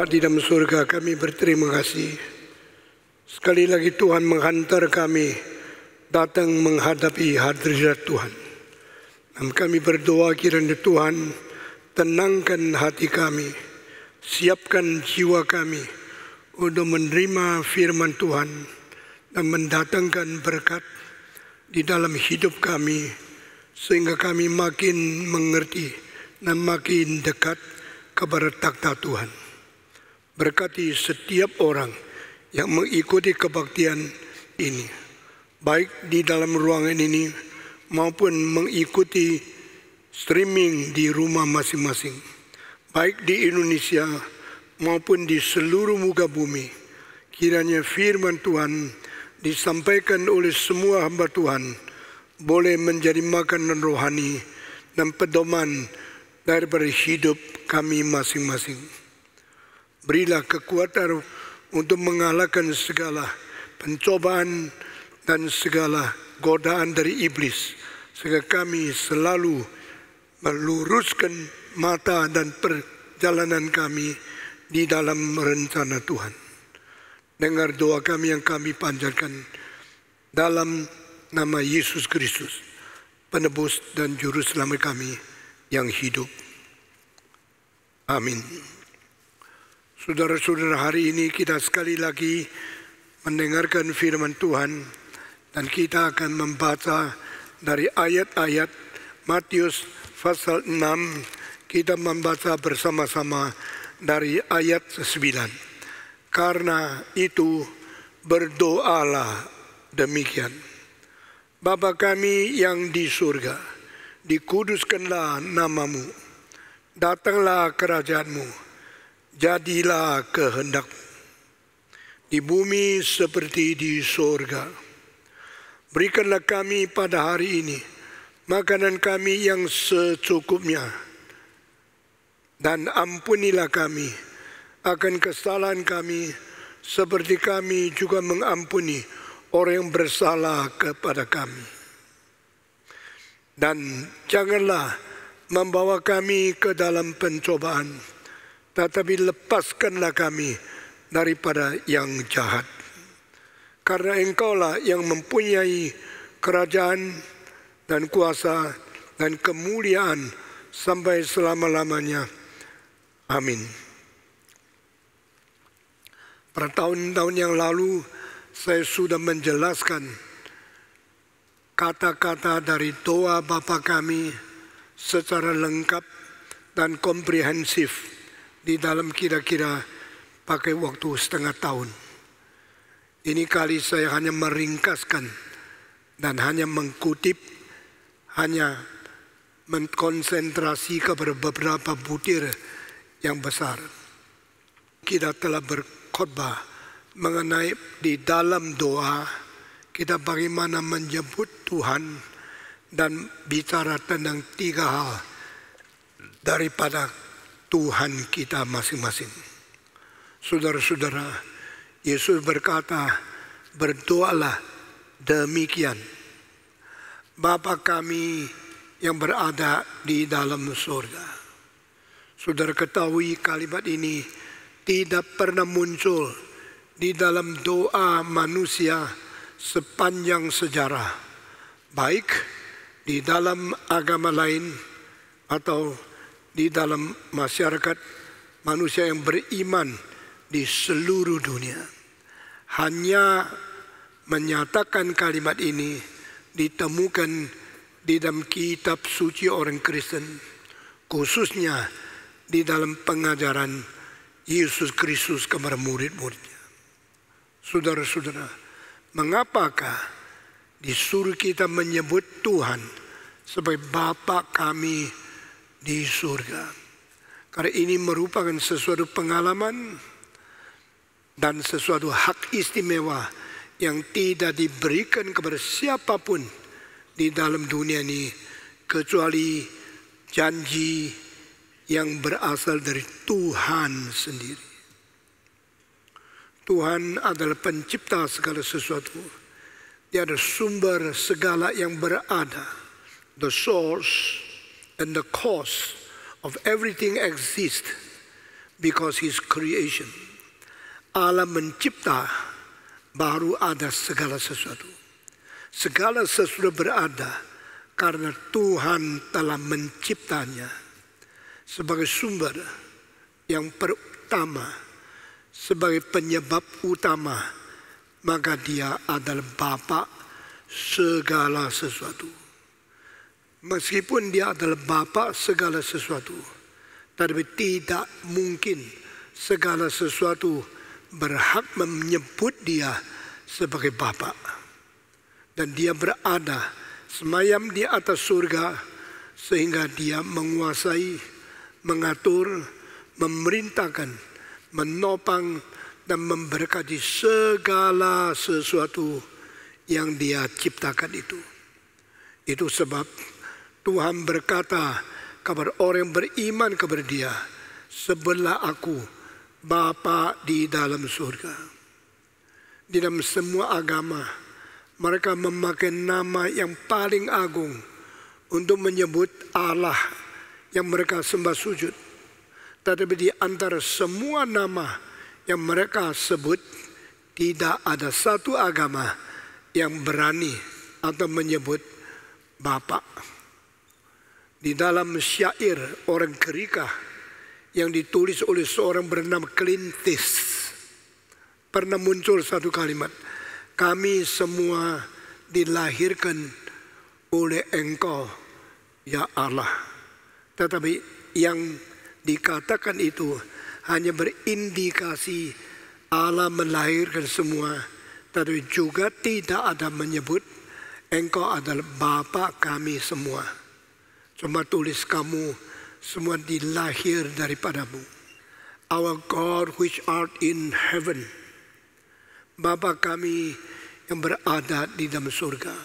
Bapa di dalam surga, kami berterima kasih. Sekali lagi Tuhan menghantar kami datang menghadapi hadirat Tuhan. Dan kami berdoa kiranya Tuhan tenangkan hati kami, siapkan jiwa kami untuk menerima firman Tuhan dan mendatangkan berkat di dalam hidup kami, sehingga kami makin mengerti dan makin dekat kepada takhta Tuhan. Berkati setiap orang yang mengikuti kebaktian ini, baik di dalam ruangan ini maupun mengikuti streaming di rumah masing-masing, baik di Indonesia maupun di seluruh muka bumi. Kiranya firman Tuhan disampaikan oleh semua hamba Tuhan boleh menjadi makanan rohani dan pedoman daripada hidup kami masing-masing. Berilah kekuatan untuk mengalahkan segala pencobaan dan segala godaan dari iblis, sehingga kami selalu meluruskan mata dan perjalanan kami di dalam rencana Tuhan. Dengar doa kami yang kami panjatkan dalam nama Yesus Kristus, penebus dan juru selamat kami yang hidup. Amin. Saudara-saudara, hari ini kita sekali lagi mendengarkan firman Tuhan dan kita akan membaca dari ayat-ayat Matius pasal 6. Kita membaca bersama-sama dari ayat 9. Karena itu berdoalah demikian. Bapa kami yang di surga, dikuduskanlah namamu, datanglah kerajaanmu, jadilah kehendak-Mu di bumi seperti di surga. Berikanlah kami pada hari ini makanan kami yang secukupnya, dan ampunilah kami akan kesalahan kami seperti kami juga mengampuni orang yang bersalah kepada kami. Dan janganlah membawa kami ke dalam pencobaan, tetapi lepaskanlah kami daripada yang jahat. Karena Engkaulah yang mempunyai kerajaan dan kuasa dan kemuliaan sampai selama-lamanya. Amin. Pada tahun-tahun yang lalu saya sudah menjelaskan kata-kata dari doa Bapa kami secara lengkap dan komprehensif di dalam kira-kira pakai waktu setengah tahun. Ini kali saya hanya meringkaskan dan hanya mengkutip, hanya mengkonsentrasi kepada beberapa butir yang besar. Kita telah berkhotbah mengenai di dalam doa kita bagaimana menyebut Tuhan dan bicara tentang 3 hal daripada Tuhan kita masing-masing. Saudara-saudara, Yesus berkata, berdoalah demikian. Bapa kami yang berada di dalam surga. Saudara ketahui kalimat ini tidak pernah muncul di dalam doa manusia sepanjang sejarah, baik di dalam agama lain atau di dalam masyarakat manusia yang beriman di seluruh dunia. Hanya menyatakan kalimat ini ditemukan di dalam kitab suci orang Kristen, khususnya di dalam pengajaran Yesus Kristus kepada murid-muridnya. Saudara-saudara, mengapakah disuruh kita menyebut Tuhan sebagai Bapa kami di surga? Karena ini merupakan sesuatu pengalaman dan sesuatu hak istimewa yang tidak diberikan kepada siapapun di dalam dunia ini kecuali janji yang berasal dari Tuhan sendiri. Tuhan adalah pencipta segala sesuatu. Dia adalah sumber segala yang berada. The source and the cause of everything exists. because His creation. Allah mencipta, baru ada segala sesuatu. Segala sesuatu berada karena Tuhan telah menciptanya sebagai sumber yang pertama, sebagai penyebab utama, maka Dia adalah Bapa segala sesuatu. Meskipun Dia adalah Bapa segala sesuatu, tapi tidak mungkin segala sesuatu berhak menyebut Dia sebagai Bapa. Dan Dia berada semayam di atas surga sehingga Dia menguasai, mengatur, memerintahkan, menopang dan memberkati segala sesuatu yang Dia ciptakan itu. Itu sebab Tuhan berkata kepada orang yang beriman kepada Dia, "Sebutlah aku Bapa di dalam surga." Di dalam semua agama, mereka memakai nama yang paling agung untuk menyebut Allah yang mereka sembah sujud. Tetapi di antara semua nama yang mereka sebut, tidak ada satu agama yang berani atau menyebut Bapa. Di dalam syair orang Gerika yang ditulis oleh seorang bernama Clintis, pernah muncul satu kalimat, "Kami semua dilahirkan oleh Engkau, ya Allah." Tetapi yang dikatakan itu hanya berindikasi Allah melahirkan semua, tetapi juga tidak ada menyebut Engkau adalah Bapa kami semua. Cuma tulis kamu semua dilahir daripadamu. Our God which art in heaven. Bapa kami yang berada di dalam surga.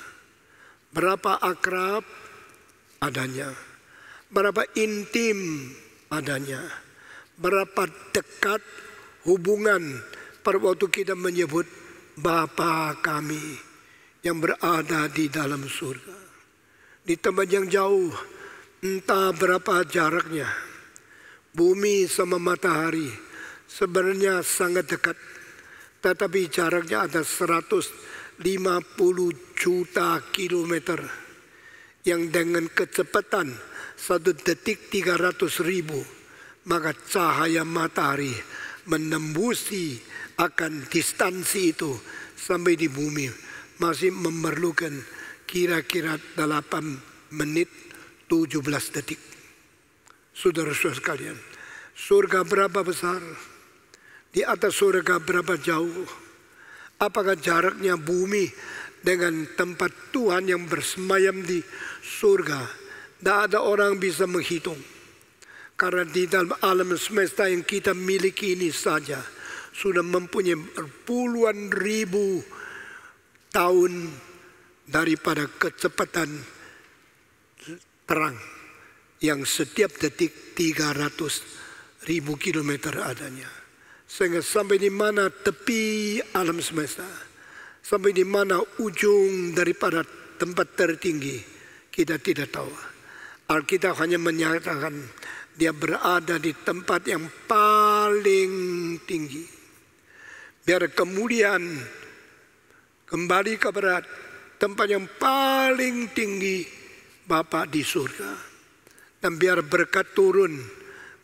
Berapa akrab adanya. Berapa intim adanya. Berapa dekat hubungan pada waktu kita menyebut Bapa kami yang berada di dalam surga. Di tempat yang jauh, entah berapa jaraknya, bumi sama matahari sebenarnya sangat dekat. Tetapi jaraknya ada 150 juta kilometer yang dengan kecepatan 1 detik 300.000, maka cahaya matahari menembusi akan distansi itu sampai di bumi masih memerlukan kira-kira 8 menit 17 detik. Saudara-saudara sekalian, surga berapa besar? Di atas surga berapa jauh? Apakah jaraknya bumi dengan tempat Tuhan yang bersemayam di surga? Tidak ada orang bisa menghitung. Karena di dalam alam semesta yang kita miliki ini saja sudah mempunyai puluhan ribu tahun daripada kecepatan terang yang setiap detik 300.000 kilometer adanya. Sehingga sampai di mana tepi alam semesta, sampai di mana ujung daripada tempat tertinggi, kita tidak tahu. Alkitab hanya menyatakan Dia berada di tempat yang paling tinggi. Biar kemudian kembali kepada tempat yang paling tinggi, Bapa di surga. Dan biar berkat turun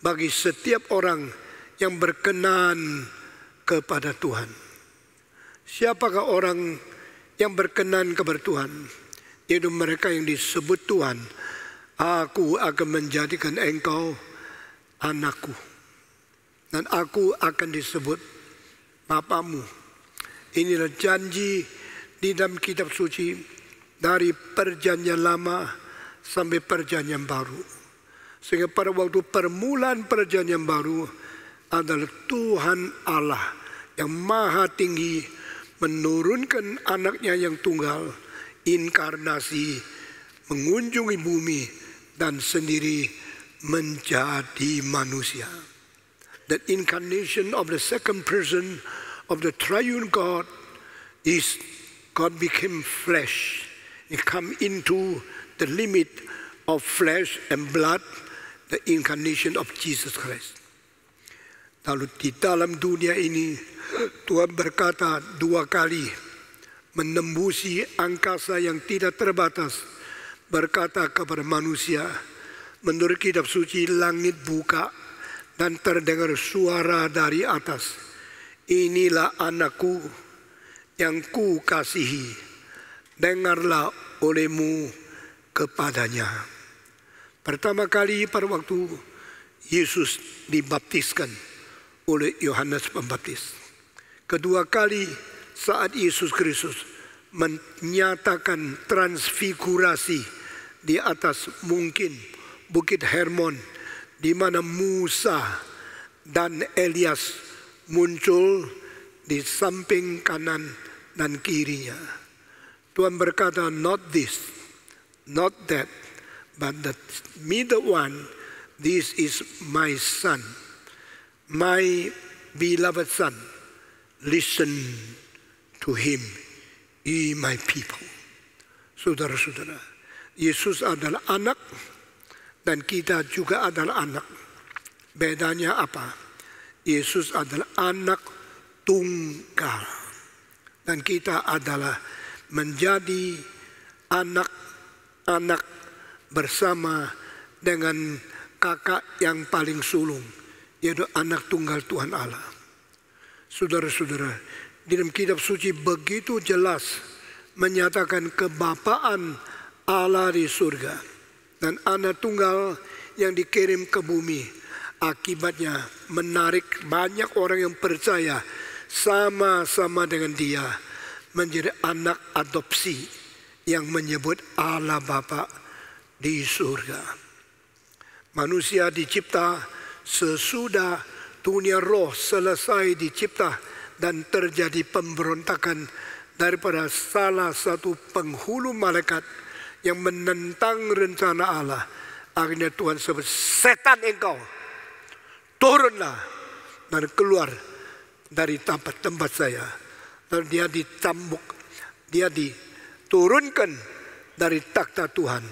bagi setiap orang yang berkenan kepada Tuhan. Siapakah orang yang berkenan kepada Tuhan? Yaitu mereka yang disebut Tuhan, "Aku akan menjadikan engkau anakku, dan aku akan disebut Bapamu." Inilah janji di dalam kitab suci dari perjanjian lama sampai perjanjian baru. Sehingga pada waktu permulaan perjanjian baru adalah Tuhan Allah yang maha tinggi menurunkan anaknya yang tunggal, inkarnasi, mengunjungi bumi dan sendiri menjadi manusia. The incarnation of the second person of the triune God is God became flesh. He come into the limit of flesh and blood, the incarnation of Jesus Christ. Lalu di dalam dunia ini Tuhan berkata 2 kali, menembusi angkasa yang tidak terbatas, berkata kepada manusia, menurut kitab suci, langit buka dan terdengar suara dari atas, inilah anakku yang ku kasihi, dengarlah olehmu kepadanya. Pertama kali pada waktu Yesus dibaptiskan oleh Yohanes Pembaptis. Kedua kali saat Yesus Kristus menyatakan transfigurasi di atas mungkin Bukit Hermon, di mana Musa dan Elias muncul di samping kanan dan kirinya. Tuhan berkata, not this, not that, but the middle one, this is my son, my beloved son. Listen to him, ye my people. Saudara-saudara, Yesus adalah anak dan kita juga adalah anak. Bedanya apa? Yesus adalah anak tunggal dan kita adalah menjadi anak-anak bersama dengan kakak yang paling sulung, yaitu anak tunggal Tuhan Allah. Saudara-saudara, di dalam kitab suci begitu jelas menyatakan kebapaan Allah di surga dan anak tunggal yang dikirim ke bumi. Akibatnya menarik banyak orang yang percaya sama-sama dengan dia menjadi anak adopsi yang menyebut Allah Bapa di surga. Manusia dicipta sesudah dunia roh selesai dicipta dan terjadi pemberontakan daripada salah satu penghulu malaikat yang menentang rencana Allah. Akhirnya Tuhan sebut, setan engkau, turunlah dan keluar dari tempat saya. Lalu dia dicambuk, dia diturunkan dari takhta Tuhan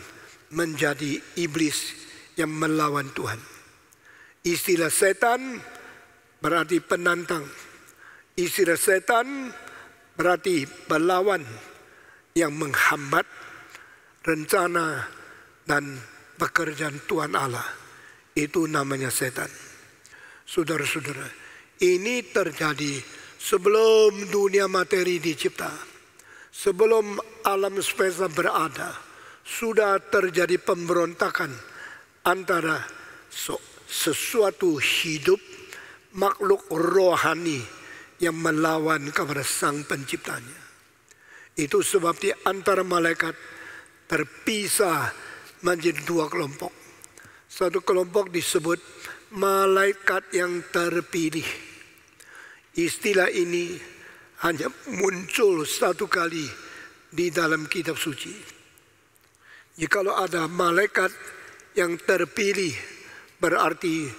menjadi iblis yang melawan Tuhan. Istilah setan berarti penantang. Istilah setan berarti melawan, yang menghambat rencana dan pekerjaan Tuhan Allah. Itu namanya setan. Saudara-saudara, ini terjadi sebelum dunia materi dicipta. Sebelum alam semesta berada, sudah terjadi pemberontakan antara sesuatu hidup, makhluk rohani yang melawan kepada Sang Penciptanya. Itu sebab di antara malaikat terpisah menjadi 2 kelompok. Satu kelompok disebut malaikat yang terpilih. Istilah ini hanya muncul 1 kali di dalam kitab suci. Jikalau ada malaikat yang terpilih, berarti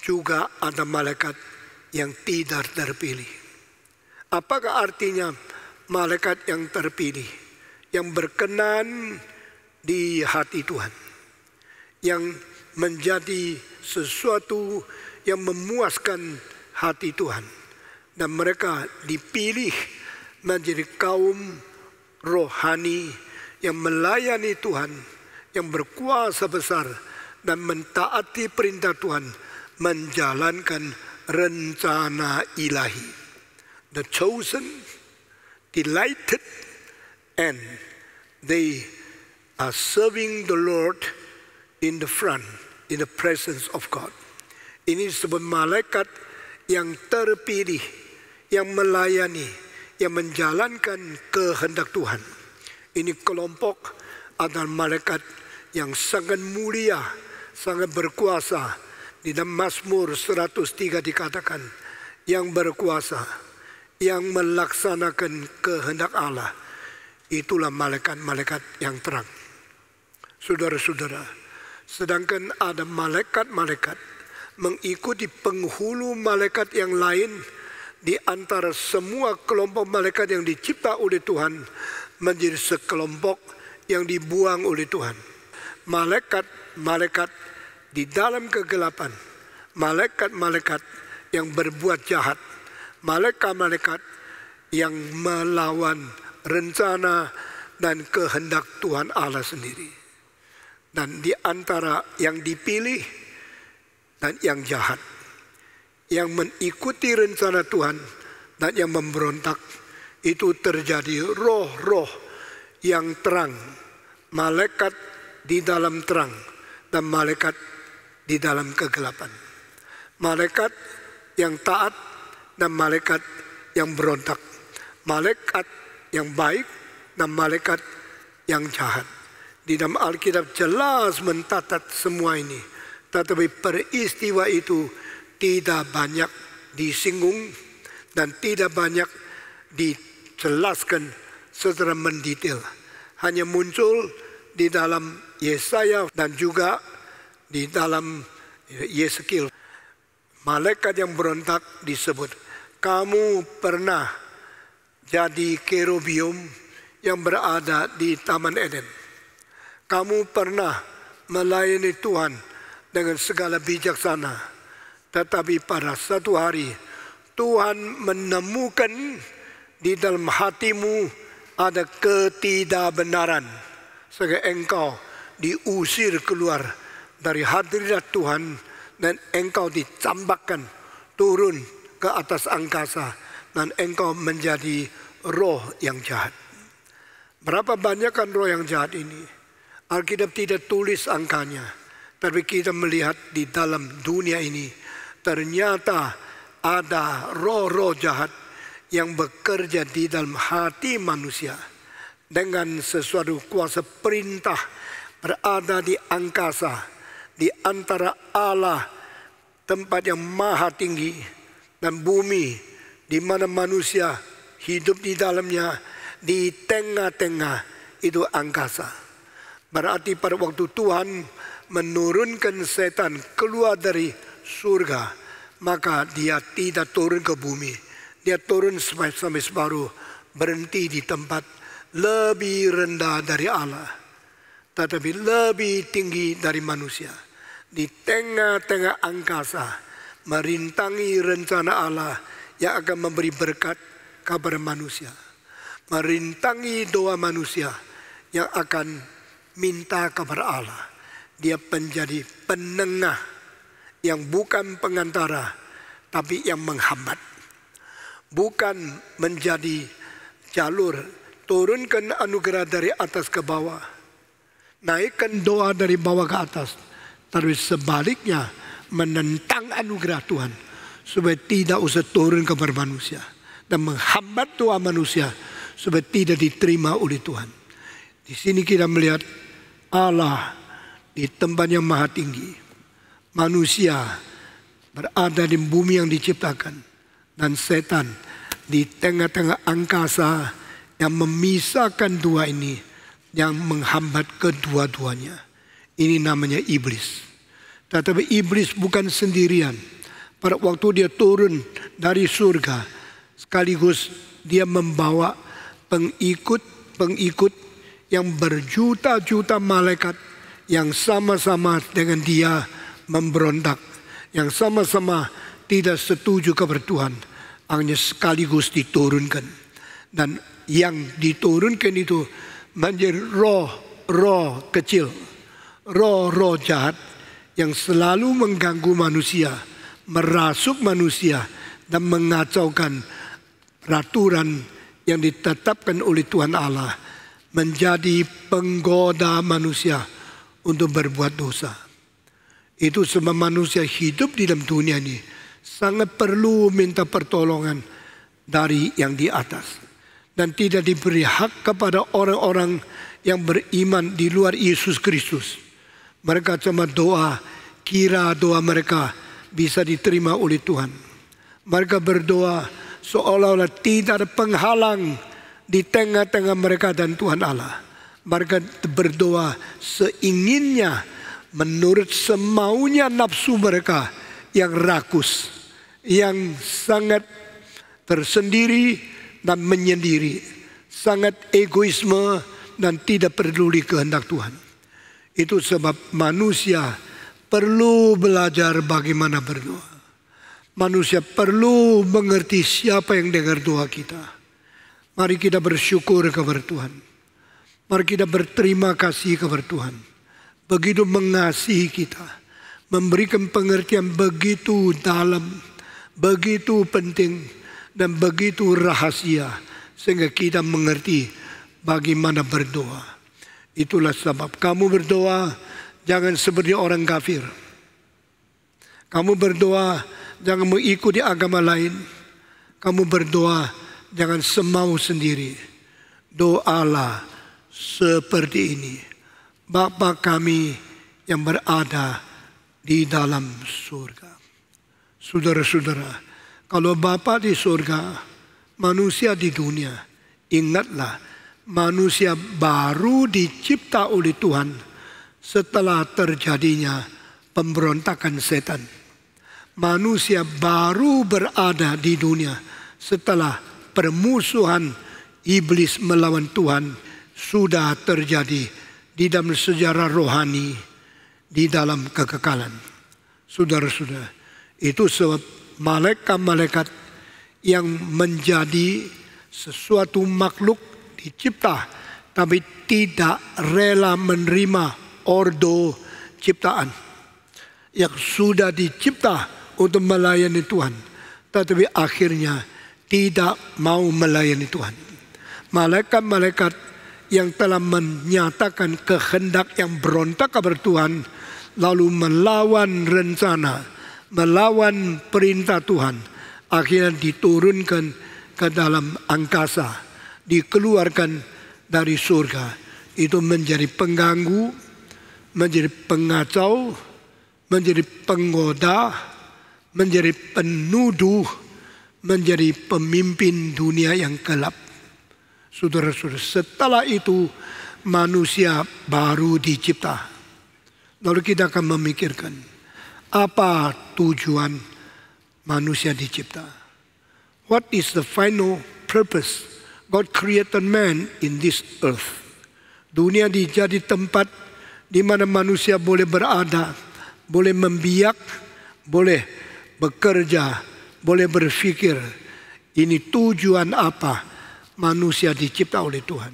juga ada malaikat yang tidak terpilih. Apakah artinya malaikat yang terpilih? Yang berkenan di hati Tuhan, yang menjadi sesuatu yang memuaskan hati Tuhan, dan mereka dipilih menjadi kaum rohani yang melayani Tuhan, yang berkuasa besar dan mentaati perintah Tuhan, menjalankan rencana ilahi. The chosen, delighted, and they are serving the Lord in the front, in the presence of God. Ini disebut malaikat yang terpilih, yang melayani, yang menjalankan kehendak Tuhan. Ini kelompok adalah malaikat yang sangat mulia, sangat berkuasa. Di dalam Mazmur 103 dikatakan, yang berkuasa, yang melaksanakan kehendak Allah. Itulah malaikat-malaikat yang terang. Saudara-saudara, sedangkan ada malaikat-malaikat mengikuti penghulu malaikat yang lain di antara semua kelompok malaikat yang dicipta oleh Tuhan, menjadi sekelompok yang dibuang oleh Tuhan. Malaikat-malaikat di dalam kegelapan, malaikat-malaikat yang berbuat jahat, malaikat-malaikat yang melawan rencana dan kehendak Tuhan Allah sendiri. Dan di antara yang dipilih dan yang jahat, yang mengikuti rencana Tuhan dan yang memberontak, itu terjadi roh-roh yang terang, malaikat di dalam terang dan malaikat di dalam kegelapan. Malaikat yang taat dan malaikat yang berontak. Malaikat yang baik dan malaikat yang jahat. Di dalam Alkitab jelas mencatat semua ini. Tetapi peristiwa itu tidak banyak disinggung dan tidak banyak dijelaskan secara mendetail. Hanya muncul di dalam Yesaya dan juga di dalam Yeskiel. Malaikat yang berontak disebut, kamu pernah jadi kerubium yang berada di Taman Eden. Kamu pernah melayani Tuhan dengan segala bijaksana. Tetapi pada satu hari Tuhan menemukan di dalam hatimu ada ketidakbenaran. Sehingga engkau diusir keluar dari hadirat Tuhan dan engkau dicambakkan turun ke atas angkasa dan engkau menjadi roh yang jahat. Berapa banyak kan roh yang jahat ini? Alkitab tidak tulis angkanya, tapi kita melihat di dalam dunia ini ternyata ada roh-roh jahat yang bekerja di dalam hati manusia dengan sesuatu kuasa perintah berada di angkasa, di antara Allah, tempat yang maha tinggi, dan bumi di mana manusia hidup di dalamnya, di tengah-tengah itu angkasa. Berarti pada waktu Tuhan menurunkan setan keluar dari surga, maka dia tidak turun ke bumi. Dia turun sampai separuh, berhenti di tempat lebih rendah dari Allah, tetapi lebih tinggi dari manusia. Di tengah-tengah angkasa, merintangi rencana Allah yang akan memberi berkat kepada manusia. Merintangi doa manusia yang akan minta kepada Allah. Dia menjadi penengah yang bukan pengantara, tapi yang menghambat. Bukan menjadi jalur turunkan anugerah dari atas ke bawah, naikkan doa dari bawah ke atas, tapi sebaliknya menentang anugerah Tuhan supaya tidak usah turun kepada manusia dan menghambat doa manusia supaya tidak diterima oleh Tuhan. Di sini kita melihat Allah di tempat yang maha tinggi, manusia berada di bumi yang diciptakan, dan setan di tengah-tengah angkasa yang memisahkan dua ini, yang menghambat kedua-duanya. Ini namanya iblis. Tetapi iblis bukan sendirian. Pada waktu dia turun dari surga, sekaligus dia membawa pengikut-pengikut yang berjuta-juta malaikat yang sama-sama dengan dia memberontak, yang sama-sama tidak setuju kepada Tuhan, hanya sekaligus diturunkan. Dan yang diturunkan itu menjadi roh-roh kecil, roh-roh jahat yang selalu mengganggu manusia, merasuk manusia dan mengacaukan peraturan yang ditetapkan oleh Tuhan Allah, menjadi penggoda manusia untuk berbuat dosa. Itu sebab manusia hidup di dalam dunia ini sangat perlu minta pertolongan dari yang di atas, dan tidak diberi hak kepada orang-orang yang beriman di luar Yesus Kristus. Mereka cuma doa, kira doa mereka bisa diterima oleh Tuhan. Mereka berdoa seolah-olah tidak ada penghalang di tengah-tengah mereka dan Tuhan Allah. Mereka berdoa seinginnya, menurut semaunya nafsu mereka yang rakus, yang sangat tersendiri dan menyendiri, sangat egoisme dan tidak peduli kehendak Tuhan. Itu sebab manusia perlu belajar bagaimana berdoa. Manusia perlu mengerti siapa yang dengar doa kita. Mari kita bersyukur kepada Tuhan. Mari kita berterima kasih kepada Tuhan. Begitu mengasihi kita. Memberikan pengertian begitu dalam, begitu penting, dan begitu rahasia. Sehingga kita mengerti bagaimana berdoa. Itulah sebab kamu berdoa jangan seperti orang kafir. Kamu berdoa jangan mengikuti agama lain. Kamu berdoa jangan semau sendiri. Doalah seperti ini. Bapa kami yang berada di dalam surga. Saudara-saudara, kalau Bapa di surga, manusia di dunia, ingatlah manusia baru dicipta oleh Tuhan setelah terjadinya pemberontakan setan. Manusia baru berada di dunia setelah permusuhan iblis melawan Tuhan sudah terjadi di dalam sejarah rohani, di dalam kekekalan. Saudara-saudara, itu sebab malaikat-malaikat yang menjadi sesuatu makhluk dicipta tapi tidak rela menerima ordo ciptaan yang sudah dicipta untuk melayani Tuhan, tetapi akhirnya tidak mau melayani Tuhan. Malaikat-malaikat yang telah menyatakan kehendak yang berontak kepada Tuhan, lalu melawan rencana, melawan perintah Tuhan, akhirnya diturunkan ke dalam angkasa, dikeluarkan dari surga. Itu menjadi pengganggu, menjadi pengacau, menjadi penggoda, menjadi penuduh, menjadi pemimpin dunia yang gelap. Saudara-saudara, setelah itu manusia baru dicipta. Lalu kita akan memikirkan, apa tujuan manusia dicipta? What is the final purpose God created man in this earth? Dunia dijadi tempat di mana manusia boleh berada, boleh membiak, boleh bekerja, boleh berpikir. Ini tujuan apa manusia dicipta oleh Tuhan.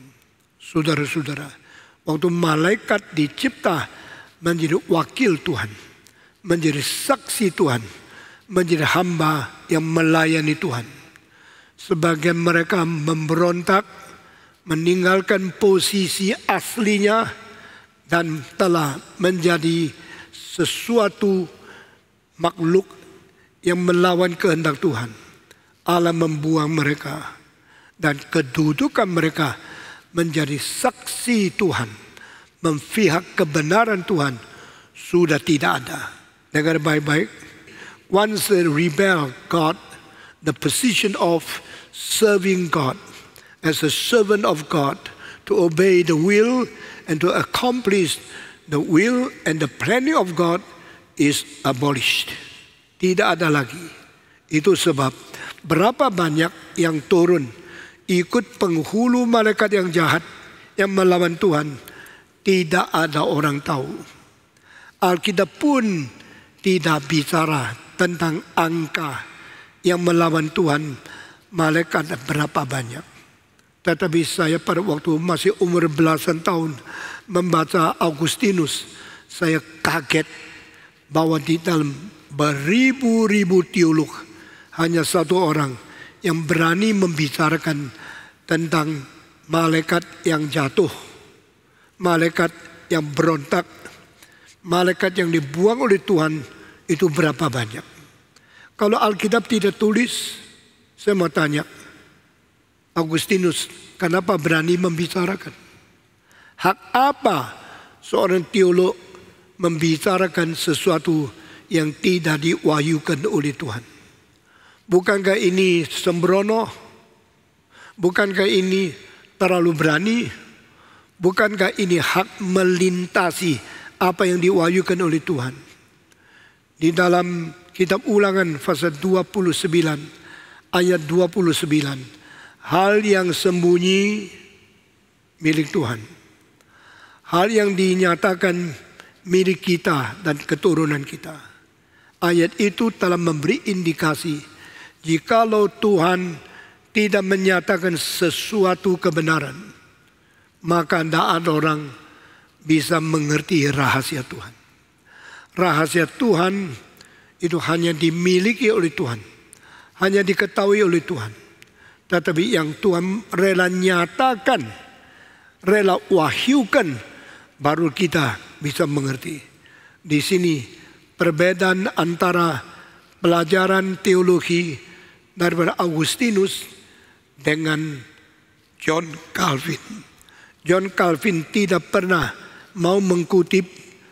Saudara-saudara, waktu malaikat dicipta menjadi wakil Tuhan, menjadi saksi Tuhan, menjadi hamba yang melayani Tuhan. Sebagian mereka memberontak, meninggalkan posisi aslinya, dan telah menjadi sesuatu makhluk yang melawan kehendak Tuhan. Allah membuang mereka. Dan kedudukan mereka menjadi saksi Tuhan, memihak kebenaran Tuhan sudah tidak ada. Dengar baik-baik. Once they rebel God, the position of serving God as a servant of God, to obey the will and to accomplish the will and the planning of God is abolished. Tidak ada lagi. Itu sebab berapa banyak yang turun ikut penghulu malaikat yang jahat yang melawan Tuhan, tidak ada orang tahu. Alkitab pun tidak bicara tentang angka yang melawan Tuhan, malaikat berapa banyak. Tetapi saya pada waktu masih umur belasan tahun membaca Augustinus, saya kaget bahwa di dalam beribu-ribu teolog hanya satu orang yang berani membicarakan tentang malaikat yang jatuh, malaikat yang berontak, malaikat yang dibuang oleh Tuhan. Itu berapa banyak? Kalau Alkitab tidak tulis, saya mau tanya, Augustinus kenapa berani membicarakan? Hak apa seorang teolog membicarakan sesuatu yang tidak diwahyukan oleh Tuhan? Bukankah ini sembrono? Bukankah ini terlalu berani? Bukankah ini hak melintasi apa yang diwahyukan oleh Tuhan? Di dalam kitab Ulangan pasal 29 ayat 29, hal yang sembunyi milik Tuhan, hal yang dinyatakan milik kita dan keturunan kita. Ayat itu telah memberi indikasi jikalau Tuhan tidak menyatakan sesuatu kebenaran, maka tidak ada orang bisa mengerti rahasia Tuhan. Rahasia Tuhan itu hanya dimiliki oleh Tuhan, hanya diketahui oleh Tuhan. Tetapi yang Tuhan rela nyatakan, rela wahyukan, baru kita bisa mengerti. Di sini perbedaan antara pelajaran teologi daripada Augustinus dengan John Calvin. John Calvin tidak pernah mau mengutip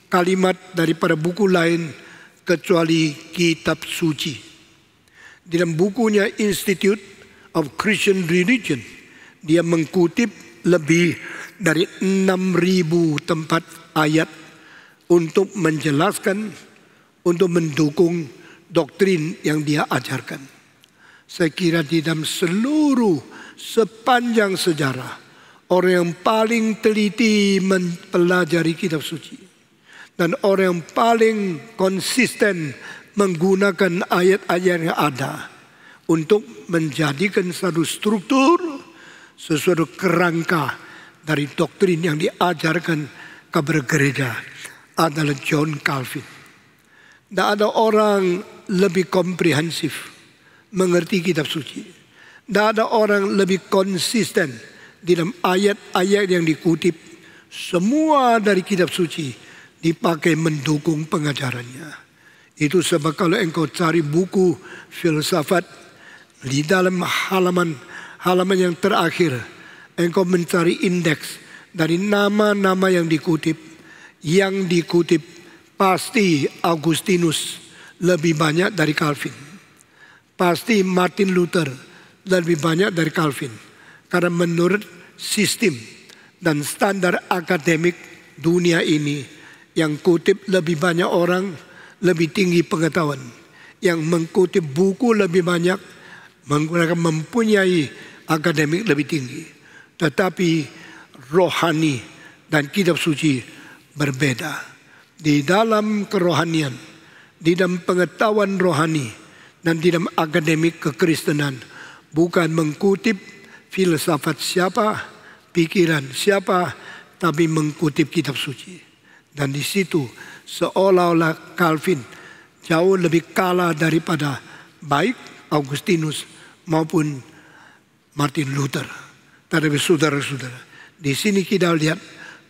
kalimat daripada buku lain kecuali kitab suci. Di dalam bukunya Institute of Christian Religion, dia mengutip lebih dari 6.000 tempat ayat untuk menjelaskan, untuk mendukung doktrin yang dia ajarkan. Saya kira di dalam sepanjang sejarah, orang yang paling teliti mempelajari kitab suci dan orang yang paling konsisten menggunakan ayat-ayat yang ada untuk menjadikan satu struktur, sesuatu kerangka dari doktrin yang diajarkan kepada gereja adalah John Calvin. Tidak ada orang lebih komprehensif mengerti kitab suci. Tidak ada orang lebih konsisten di dalam ayat-ayat yang dikutip. Semua dari kitab suci dipakai mendukung pengajarannya. Itu sebab kalau engkau cari buku filsafat, di dalam halaman yang terakhir, engkau mencari indeks dari nama-nama yang dikutip. Yang dikutip pasti Augustinus lebih banyak dari Calvin. Pasti Martin Luther lebih banyak dari Calvin. Karena menurut sistem dan standar akademik dunia ini, yang kutip lebih banyak orang, lebih tinggi pengetahuan. Yang mengutip buku lebih banyak, mereka mempunyai akademik lebih tinggi. Tetapi rohani dan kitab suci berbeda. Di dalam kerohanian, di dalam pengetahuan rohani, dan di dalam akademik kekristenan, bukan mengutip filsafat siapa, pikiran siapa, tapi mengutip kitab suci. Dan di situ seolah-olah Calvin jauh lebih kalah daripada baik Augustinus maupun Martin Luther. Tetapi saudara-saudara, di sini kita lihat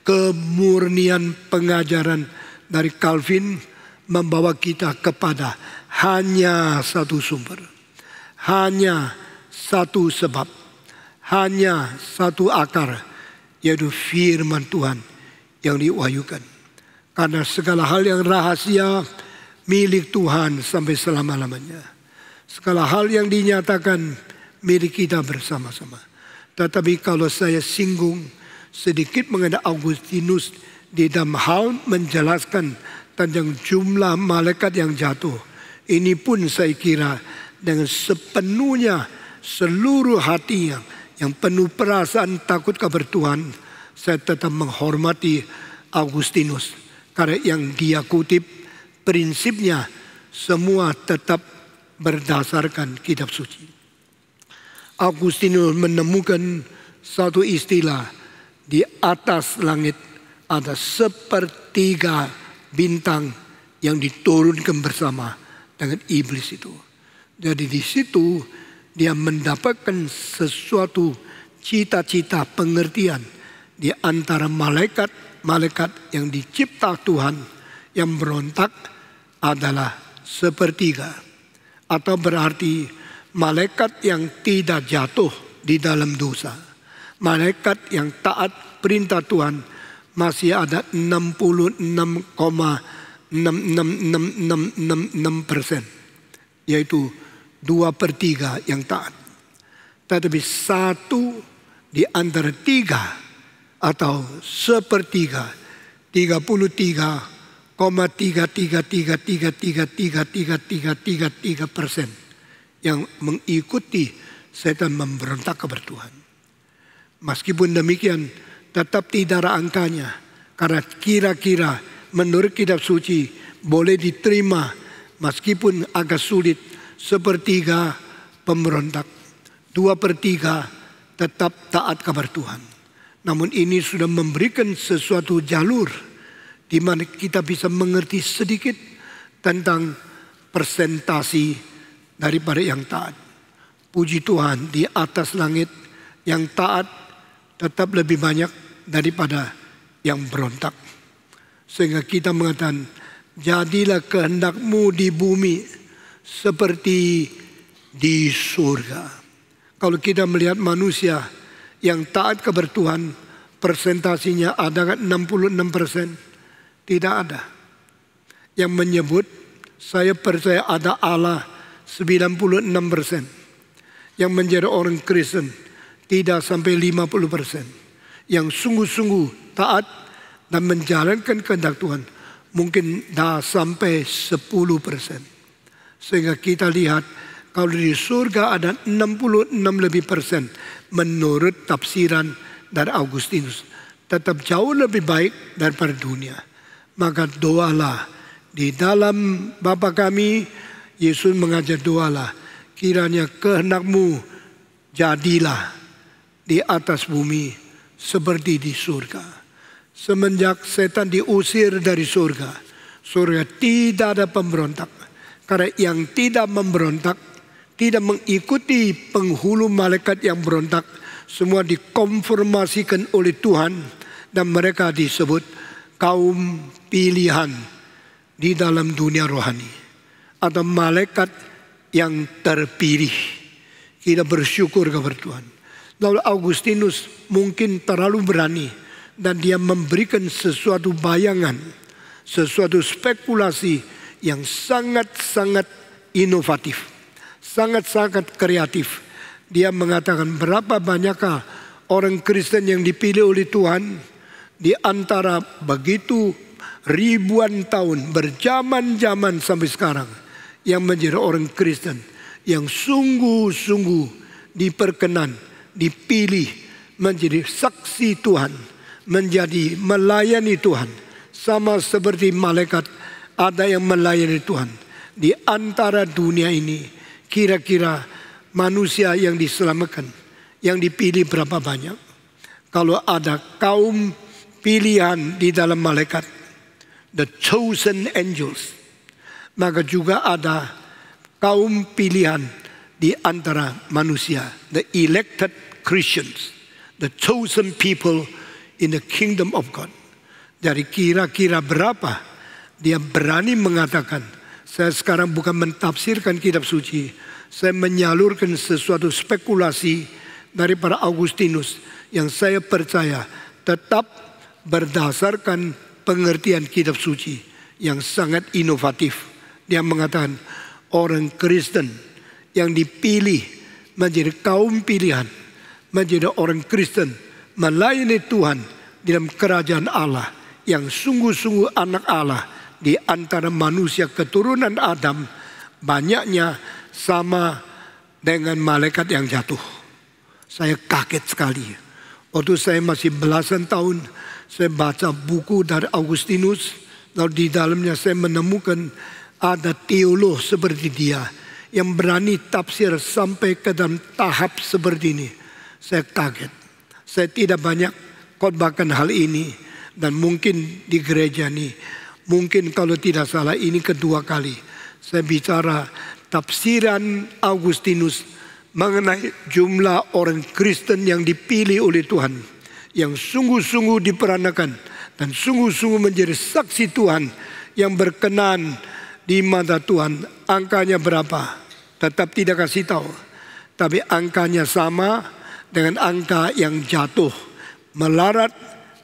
kemurnian pengajaran dari Calvin membawa kita kepada hanya satu sumber, hanya satu sebab, hanya satu akar, yaitu firman Tuhan yang diwahyukan. Karena segala hal yang rahasia milik Tuhan sampai selama-lamanya. Segala hal yang dinyatakan milik kita bersama-sama. Tetapi kalau saya singgung sedikit mengenai Augustinus di dalam hal menjelaskan tentang jumlah malaikat yang jatuh, ini pun saya kira dengan sepenuhnya seluruh hati yang penuh perasaan takut kepada Tuhan, saya tetap menghormati Augustinus. Karena yang dia kutip prinsipnya semua tetap berdasarkan kitab suci. Augustinus menemukan satu istilah, di atas langit ada sepertiga bintang yang diturunkan bersama dengan iblis itu. Jadi di situ dia mendapatkan sesuatu cita-cita pengertian di antara malaikat yang dicipta Tuhan yang berontak adalah sepertiga. Atau berarti malaikat yang tidak jatuh di dalam dosa. Malaikat yang taat perintah Tuhan masih ada 66,66666%, yaitu 2/3 yang taat. Tetapi satu di antara tiga atau sepertiga, 33,333333333% yang mengikuti setan memberontak kepada Tuhan. Meskipun demikian, tetap tidak ada angkanya. Karena kira-kira menurut kitab suci boleh diterima meskipun agak sulit, sepertiga pemberontak, 2/3 tetap taat kabar Tuhan. Namun ini sudah memberikan sesuatu jalur di mana kita bisa mengerti sedikit tentang persentasi daripada yang taat. Puji Tuhan, di atas langit yang taat tetap lebih banyak daripada yang berontak. Sehingga kita mengatakan, jadilah kehendak-Mu di bumi seperti di surga. Kalau kita melihat manusia yang taat kepada Tuhan, persentasinya ada 66%? Tidak ada. Yang menyebut, saya percaya ada Allah 96%. Yang menjadi orang Kristen tidak sampai 50%. Yang sungguh-sungguh taat dan menjalankan kehendak Tuhan mungkin dah sampai 10%. Sehingga kita lihat kalau di surga ada 66% menurut tafsiran dari Augustinus. Tetap jauh lebih baik daripada dunia. Maka doalah di dalam Bapa kami, Yesus mengajar doalah. Kiranya kehendak-Mu jadilah di atas bumi seperti di surga. Semenjak setan diusir dari surga, surga tidak ada pemberontak. Karena yang tidak memberontak, tidak mengikuti penghulu malaikat yang berontak, semua dikonfirmasikan oleh Tuhan dan mereka disebut kaum pilihan di dalam dunia rohani atau malaikat yang terpilih. Kita bersyukur kepada Tuhan. Lalu Augustinus mungkin terlalu berani dan dia memberikan sesuatu bayangan, sesuatu spekulasi yang sangat-sangat inovatif, sangat-sangat kreatif. Dia mengatakan berapa banyakkah orang Kristen yang dipilih oleh Tuhan di antara begitu ribuan tahun, berjaman-jaman sampai sekarang, yang menjadi orang Kristen yang sungguh-sungguh diperkenan, dipilih menjadi saksi Tuhan, menjadi melayani Tuhan. Sama seperti malaikat ada yang melayani Tuhan. Di antara dunia ini kira-kira manusia yang diselamatkan, yang dipilih berapa banyak? Kalau ada kaum pilihan di dalam malaikat, the chosen angels, maka juga ada kaum pilihan di antara manusia, the elected Christians, the chosen people in the kingdom of God. Dari kira-kira berapa dia berani mengatakan, saya sekarang bukan mentafsirkan kitab suci, saya menyalurkan sesuatu spekulasi daripada Augustinus yang saya percaya tetap berdasarkan pengertian kitab suci yang sangat inovatif. Dia mengatakan orang Kristen yang dipilih menjadi kaum pilihan, menjadi orang Kristen melayani Tuhan dalam kerajaan Allah yang sungguh-sungguh anak Allah di antara manusia keturunan Adam, banyaknya sama dengan malaikat yang jatuh. Saya kaget sekali. Waktu saya masih belasan tahun, saya baca buku dari Augustinus, lalu di dalamnya saya menemukan ada teolog seperti dia yang berani tafsir sampai ke dalam tahap seperti ini. Saya kaget. Saya tidak banyak khotbahkan hal ini dan mungkin di gereja ini, mungkin kalau tidak salah ini kedua kali saya bicara tafsiran Augustinus mengenai jumlah orang Kristen yang dipilih oleh Tuhan, yang sungguh-sungguh diperanakan dan sungguh-sungguh menjadi saksi Tuhan yang berkenan di mata Tuhan. Angkanya berapa? Tetap tidak kasih tahu. Tapi angkanya sama dengan angka yang jatuh, melarat,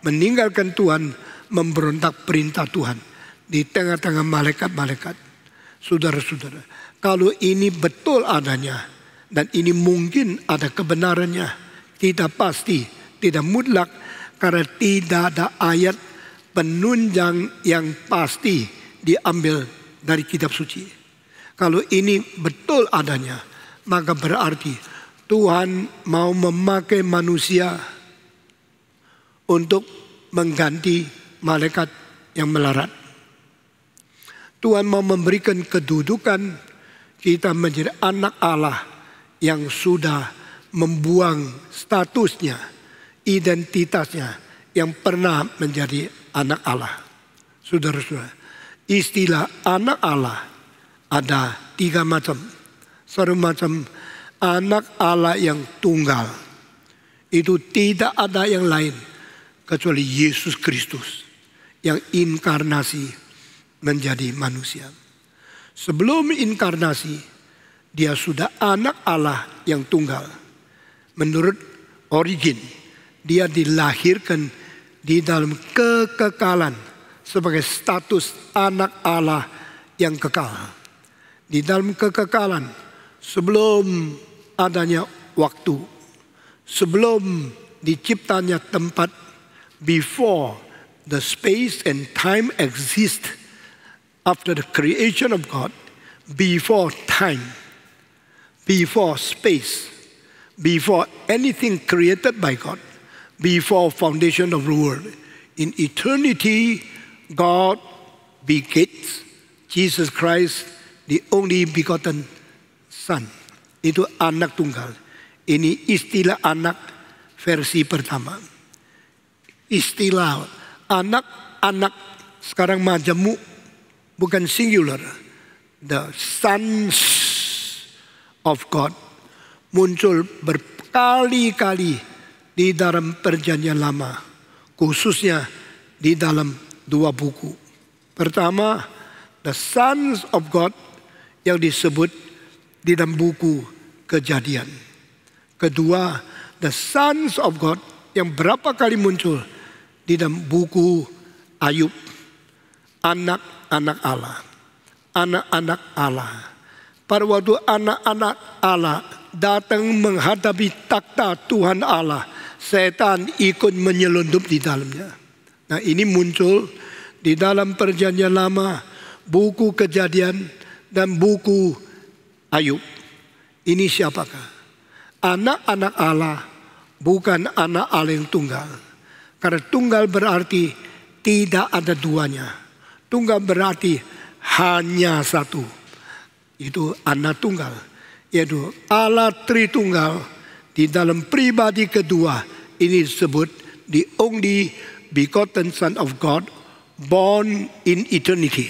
meninggalkan Tuhan, memberontak perintah Tuhan di tengah-tengah malaikat-malaikat. Saudara-saudara, kalau ini betul adanya dan ini mungkin ada kebenarannya, kita pasti tidak mutlak karena tidak ada ayat penunjang yang pasti diambil dari kitab suci. Kalau ini betul adanya, maka berarti Tuhan mau memakai manusia untuk mengganti malaikat yang melarat. Tuhan mau memberikan kedudukan kita menjadi anak Allah yang sudah membuang statusnya, identitasnya yang pernah menjadi anak Allah. Saudara-saudara, istilah anak Allah ada 3 macam. Satu macam anak Allah yang tunggal. Itu tidak ada yang lain kecuali Yesus Kristus yang inkarnasi menjadi manusia. Sebelum inkarnasi, dia sudah anak Allah yang tunggal. Menurut Origen, dia dilahirkan di dalam kekekalan sebagai status anak Allah yang kekal. Di dalam kekekalan sebelum adanya waktu, sebelum diciptanya tempat, before the space and time exist, after the creation of God, before time, before space, before anything created by God, before foundation of the world. In eternity, God begets Jesus Christ, the only begotten Son. Itu anak tunggal. Ini istilah anak versi pertama. Istilah anak-anak sekarang majemuk, bukan singular. The sons of God muncul berkali-kali di dalam perjanjian lama, khususnya di dalam 2 buku. Pertama, the sons of God yang disebut di dalam buku Kejadian. Kedua, the sons of God yang berapa kali muncul di dalam buku Ayub. Anak-anak Allah. Anak-anak Allah. Pada waktu anak-anak Allah datang menghadapi takhta Tuhan Allah, setan ikut menyelundup di dalamnya. Nah, ini muncul di dalam perjanjian lama, buku Kejadian dan buku Ayub. Ini siapakah? Anak-anak Allah, bukan anak Allah yang tunggal. Karena tunggal berarti tidak ada duanya. Tunggal berarti hanya satu. Itu anak tunggal. Yaitu Allah Tritunggal di dalam pribadi kedua. Ini disebut the only begotten Son of God, born in eternity.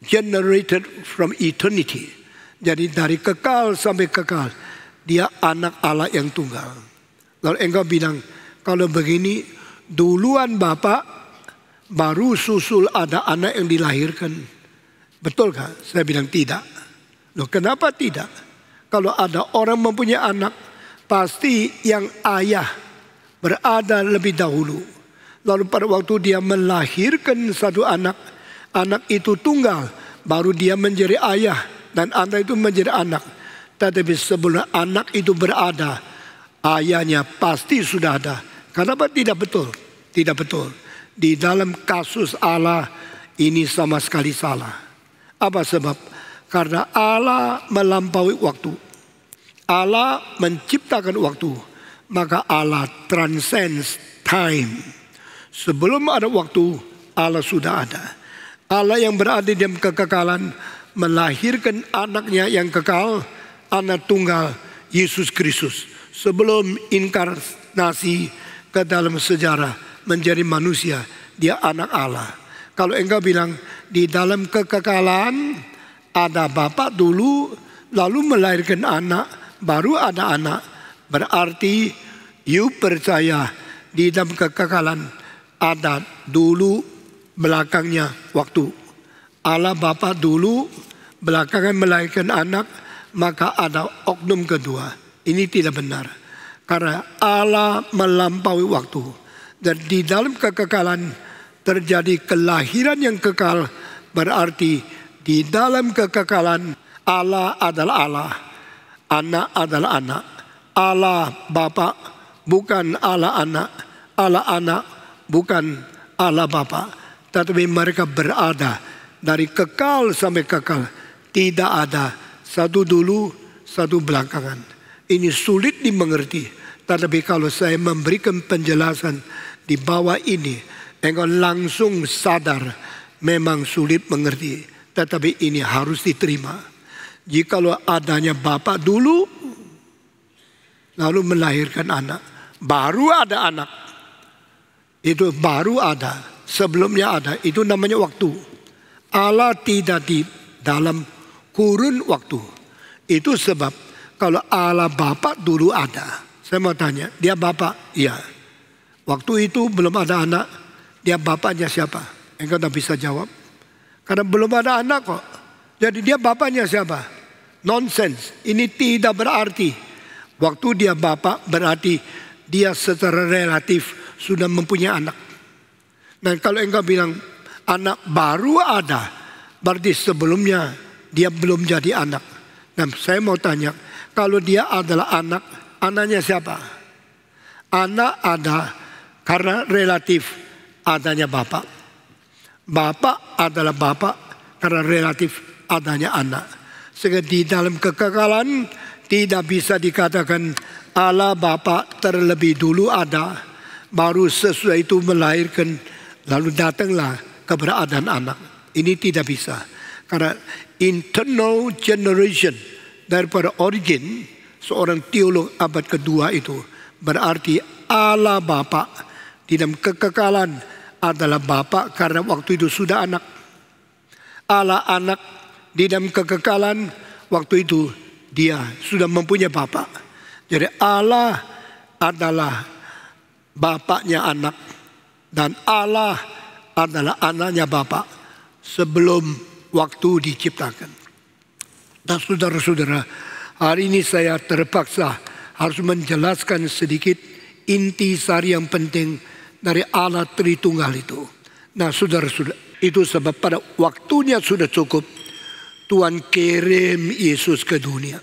Generated from eternity. Jadi dari kekal sampai kekal, dia anak Allah yang tunggal. Lalu engkau bilang, kalau begini duluan Bapak, baru susul ada anak yang dilahirkan. Betulkah? Saya bilang tidak. Loh, kenapa tidak? Kalau ada orang mempunyai anak, pasti yang ayah berada lebih dahulu. Lalu pada waktu dia melahirkan satu anak, anak itu tunggal, baru dia menjadi ayah dan anak itu menjadi anak. Tetapi sebelum anak itu berada, ayahnya pasti sudah ada. Kenapa tidak betul? Tidak betul. Di dalam kasus Allah ini sama sekali salah. Apa sebab? Karena Allah melampaui waktu. Allah menciptakan waktu. Maka Allah transcends time. Sebelum ada waktu, Allah sudah ada. Allah yang berada di dalam kekekalan melahirkan anaknya yang kekal, anak tunggal Yesus Kristus. Sebelum inkarnasi ke dalam sejarah menjadi manusia, dia anak Allah. Kalau engkau bilang di dalam kekekalan ada bapak dulu, lalu melahirkan anak, baru ada anak, berarti you percaya di dalam kekekalan ada dulu, belakangnya waktu. Allah Bapa dulu, belakangan melahirkan anak, maka ada oknum kedua. Ini tidak benar. Karena Allah melampaui waktu. Dan di dalam kekekalan terjadi kelahiran yang kekal, berarti di dalam kekekalan Allah adalah Allah, anak adalah anak. Allah Bapa bukan Allah anak, Allah anak bukan Allah Bapa. Tetapi mereka berada dari kekal sampai kekal. Tidak ada satu dulu, satu belakangan. Ini sulit dimengerti. Tetapi kalau saya memberikan penjelasan di bawah ini, engkau langsung sadar memang sulit mengerti, tetapi ini harus diterima. Jikalau adanya Bapa dulu, lalu melahirkan anak, baru ada anak, itu baru ada, sebelumnya ada, itu namanya waktu. Allah tidak di dalam kurun waktu. Itu sebab kalau Allah Bapa dulu ada, saya mau tanya, dia Bapa? Iya. Waktu itu belum ada anak, dia bapaknya siapa? Engkau tak bisa jawab. Karena belum ada anak kok. Jadi dia bapaknya siapa? Nonsense. Ini tidak berarti. Waktu dia bapak berarti dia secara relatif sudah mempunyai anak. Dan kalau engkau bilang anak baru ada, berarti sebelumnya dia belum jadi anak. Dan saya mau tanya, kalau dia adalah anak, anaknya siapa? Anak ada karena relatif adanya bapak. Bapak adalah bapak karena relatif adanya anak. Sehingga di dalam kekekalan tidak bisa dikatakan Allah Bapa terlebih dulu ada, baru sesudah itu melahirkan, lalu datanglah keberadaan anak. Ini tidak bisa. Karena internal generation daripada origin seorang teolog abad kedua itu berarti Allah Bapa di dalam kekekalan adalah Bapa karena waktu itu sudah anak. Allah anak di dalam kekekalan waktu itu dia sudah mempunyai Bapa. Jadi Allah adalah bapaknya anak dan Allah adalah anaknya Bapa sebelum waktu diciptakan. Dan saudara-saudara, hari ini saya terpaksa harus menjelaskan sedikit intisari yang penting dari Allah Tritunggal itu. Nah saudara-saudara, itu sebab pada waktunya sudah cukup Tuhan kirim Yesus ke dunia.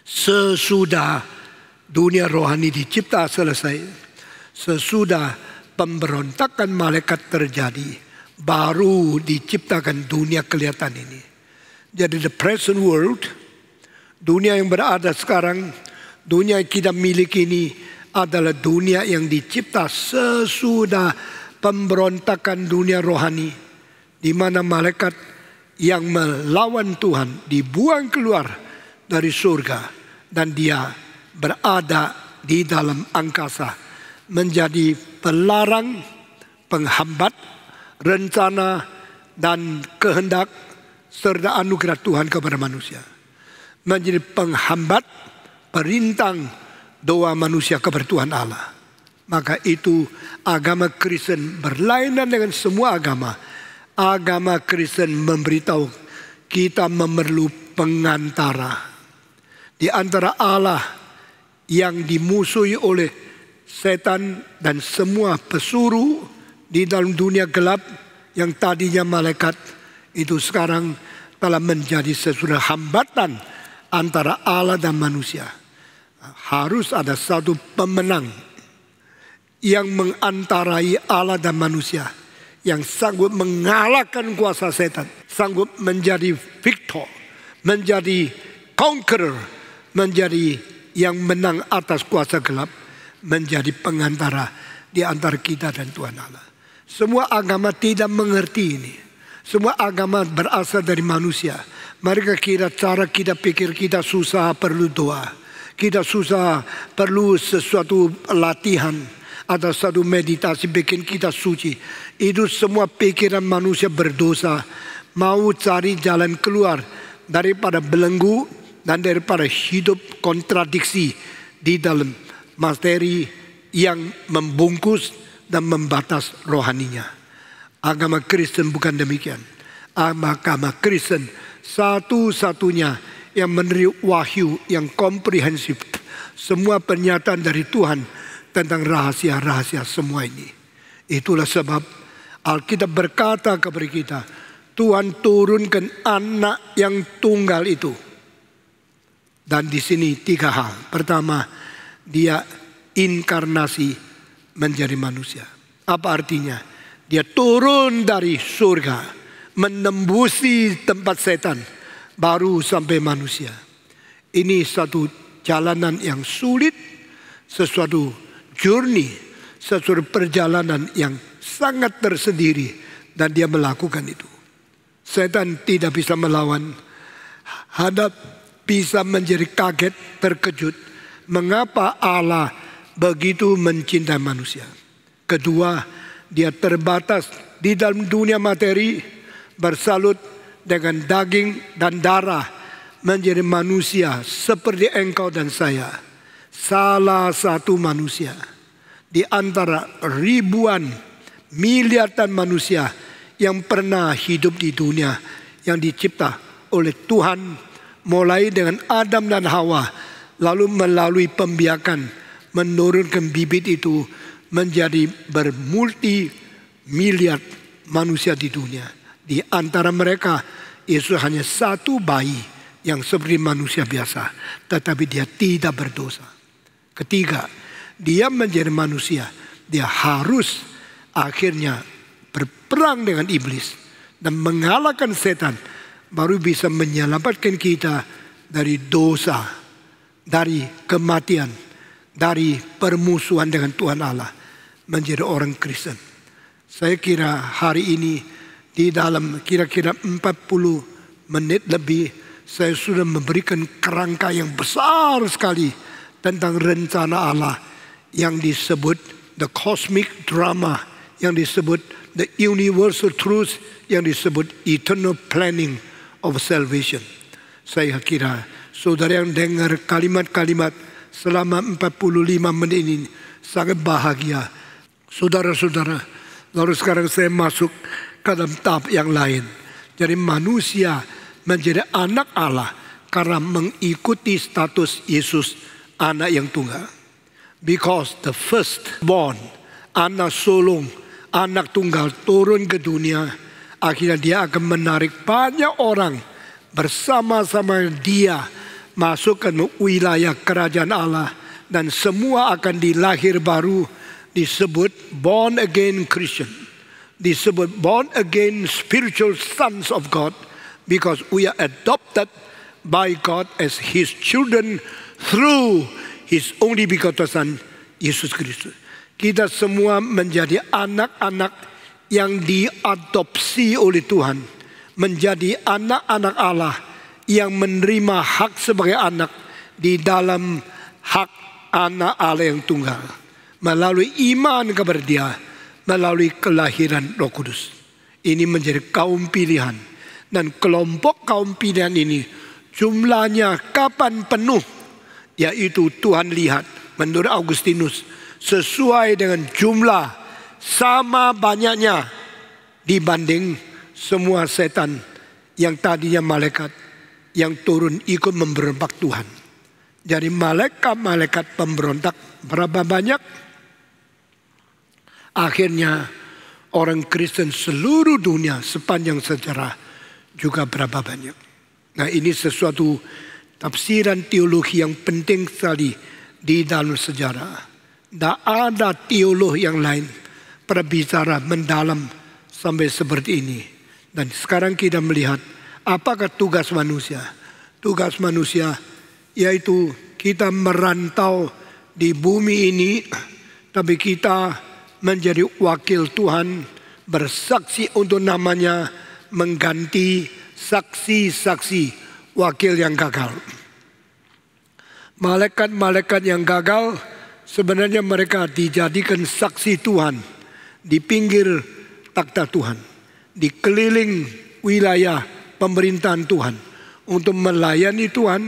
Sesudah dunia rohani dicipta selesai, sesudah pemberontakan malaikat terjadi, baru diciptakan dunia kelihatan ini. Jadi the present world, dunia yang berada sekarang, dunia yang kita miliki ini adalah dunia yang dicipta sesudah pemberontakan dunia rohani, di mana malaikat yang melawan Tuhan dibuang keluar dari surga dan dia berada di dalam angkasa menjadi pelarang, penghambat rencana dan kehendak serta anugerah Tuhan kepada manusia, menjadi penghambat perintang doa manusia kepada Tuhan Allah. Maka itu agama Kristen berlainan dengan semua agama. Agama Kristen memberitahu kita memerlukan pengantara di antara Allah yang dimusuhi oleh setan dan semua pesuruh di dalam dunia gelap yang tadinya malaikat itu sekarang telah menjadi sesuatu hambatan antara Allah dan manusia. Harus ada satu pemenang yang mengantarai Allah dan manusia, yang sanggup mengalahkan kuasa setan, sanggup menjadi victor, menjadi conqueror, menjadi yang menang atas kuasa gelap, menjadi pengantara di antara kita dan Tuhan Allah. Semua agama tidak mengerti ini. Semua agama berasal dari manusia. Mereka kira cara kita pikir kita susah perlu doa. Kita susah perlu sesuatu latihan atau satu meditasi bikin kita suci. Itu semua pikiran manusia berdosa. Mau cari jalan keluar daripada belenggu dan daripada hidup kontradiksi di dalam materi yang membungkus dan membatas rohaninya. Agama Kristen bukan demikian. Agama Kristen satu-satunya yang menerima wahyu yang komprehensif. Semua pernyataan dari Tuhan tentang rahasia-rahasia semua ini. Itulah sebab Alkitab berkata kepada kita, Tuhan turunkan anak yang tunggal itu. Dan di sini 3 hal. Pertama, dia inkarnasi menjadi manusia. Apa artinya? Dia turun dari surga, menembusi tempat setan, baru sampai manusia. Ini satu jalanan yang sulit, sesuatu journey, sesuatu perjalanan yang sangat tersendiri Dan dia melakukan itu. Setan tidak bisa melawan. Hadap bisa menjadi kaget, terkejut. Mengapa Allah begitu mencintai manusia? Kedua, dia terbatas di dalam dunia materi, bersalut dengan daging dan darah, menjadi manusia seperti engkau dan saya. Salah satu manusia di antara ribuan miliaran manusia yang pernah hidup di dunia yang dicipta oleh Tuhan, mulai dengan Adam dan Hawa, lalu melalui pembiakan menurunkan bibit itu menjadi bermulti miliar manusia di dunia. Di antara mereka Yesus hanya satu bayi yang seperti manusia biasa, tetapi dia tidak berdosa. Ketiga, dia menjadi manusia, dia harus akhirnya berperang dengan iblis dan mengalahkan setan, baru bisa menyelamatkan kita dari dosa, dari kematian, dari permusuhan dengan Tuhan Allah, menjadi orang Kristen. Saya kira hari ini di dalam kira-kira 40 menit lebih saya sudah memberikan kerangka yang besar sekali tentang rencana Allah yang disebut the cosmic drama, yang disebut the universal truth, yang disebut eternal planning of salvation. Saya kira saudara yang dengar kalimat-kalimat selama 45 menit ini sangat bahagia. Saudara-saudara, lalu sekarang saya masuk ke dalam tahap yang lain. Jadi manusia menjadi anak Allah karena mengikuti status Yesus anak yang tunggal. Because the firstborn, anak sulung, anak tunggal turun ke dunia, akhirnya dia akan menarik banyak orang bersama-sama dia masuk ke wilayah kerajaan Allah, dan semua akan dilahir baru, disebut born again Christian, disebut born again spiritual sons of God, because we are adopted by God as His children through His only begotten Son, Yesus Kristus. Kita semua menjadi anak-anak yang diadopsi oleh Tuhan, menjadi anak-anak Allah yang menerima hak sebagai anak di dalam hak anak Allah yang tunggal, melalui iman kepada Dia, melalui kelahiran Roh Kudus. Ini menjadi kaum pilihan, dan kelompok kaum pilihan ini jumlahnya kapan penuh, yaitu Tuhan lihat menurut Augustinus sesuai dengan jumlah sama banyaknya dibanding semua setan yang tadinya malaikat yang turun ikut memberontak Tuhan. Jadi malaikat-malaikat pemberontak berapa banyak? Akhirnya orang Kristen seluruh dunia sepanjang sejarah juga berapa banyak. Nah, ini sesuatu tafsiran teologi yang penting sekali di dalam sejarah. Tidak ada teolog yang lain berbicara mendalam sampai seperti ini. Dan sekarang kita melihat apakah tugas manusia. Tugas manusia yaitu kita merantau di bumi ini, tapi kita menjadi wakil Tuhan, bersaksi untuk namanya, mengganti saksi-saksi wakil yang gagal. Malaikat-malaikat yang gagal sebenarnya mereka dijadikan saksi Tuhan di pinggir takhta Tuhan, di keliling wilayah pemerintahan Tuhan, untuk melayani Tuhan,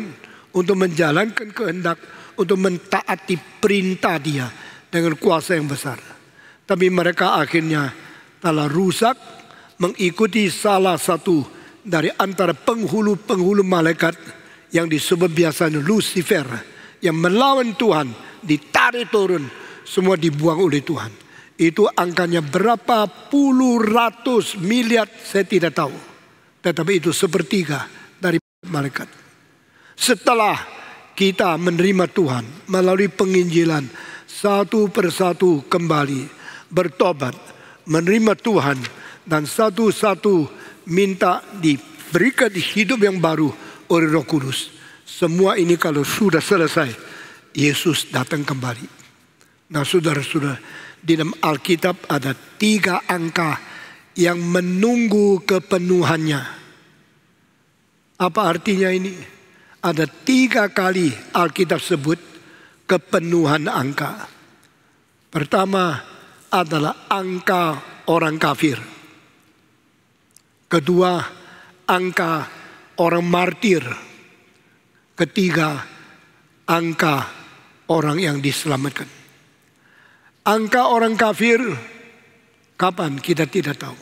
untuk menjalankan kehendak, untuk mentaati perintah Dia dengan kuasa yang besar. Tapi mereka akhirnya telah rusak mengikuti salah satu dari antara penghulu-penghulu malaikat yang disebut biasanya Lucifer, yang melawan Tuhan, ditarik turun, semua dibuang oleh Tuhan. Itu angkanya berapa puluh ratus miliar saya tidak tahu, tetapi itu sepertiga dari malaikat. Setelah kita menerima Tuhan melalui penginjilan, satu persatu kembali bertobat, menerima Tuhan, dan satu-satu minta diberikan hidup yang baru oleh Roh Kudus. Semua ini kalau sudah selesai, Yesus datang kembali. Nah, saudara-saudara, di dalam Alkitab ada 3 angka yang menunggu kepenuhannya. Apa artinya ini? Ada 3 kali Alkitab sebut kepenuhan angka. Pertama adalah angka orang kafir. Kedua, angka orang martir. Ketiga, angka orang yang diselamatkan. Angka orang kafir, kapan kita tidak tahu.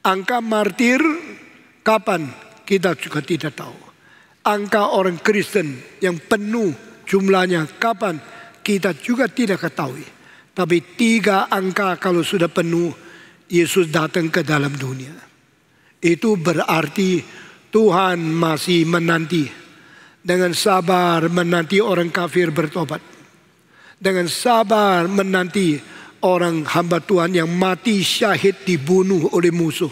Angka martir, kapan kita juga tidak tahu. Angka orang Kristen yang penuh jumlahnya, kapan kita juga tidak ketahui. Tapi 3 angka kalau sudah penuh, Yesus datang ke dalam dunia. Itu berarti Tuhan masih menanti. Dengan sabar menanti orang kafir bertobat. Dengan sabar menanti orang hamba Tuhan yang mati syahid dibunuh oleh musuh.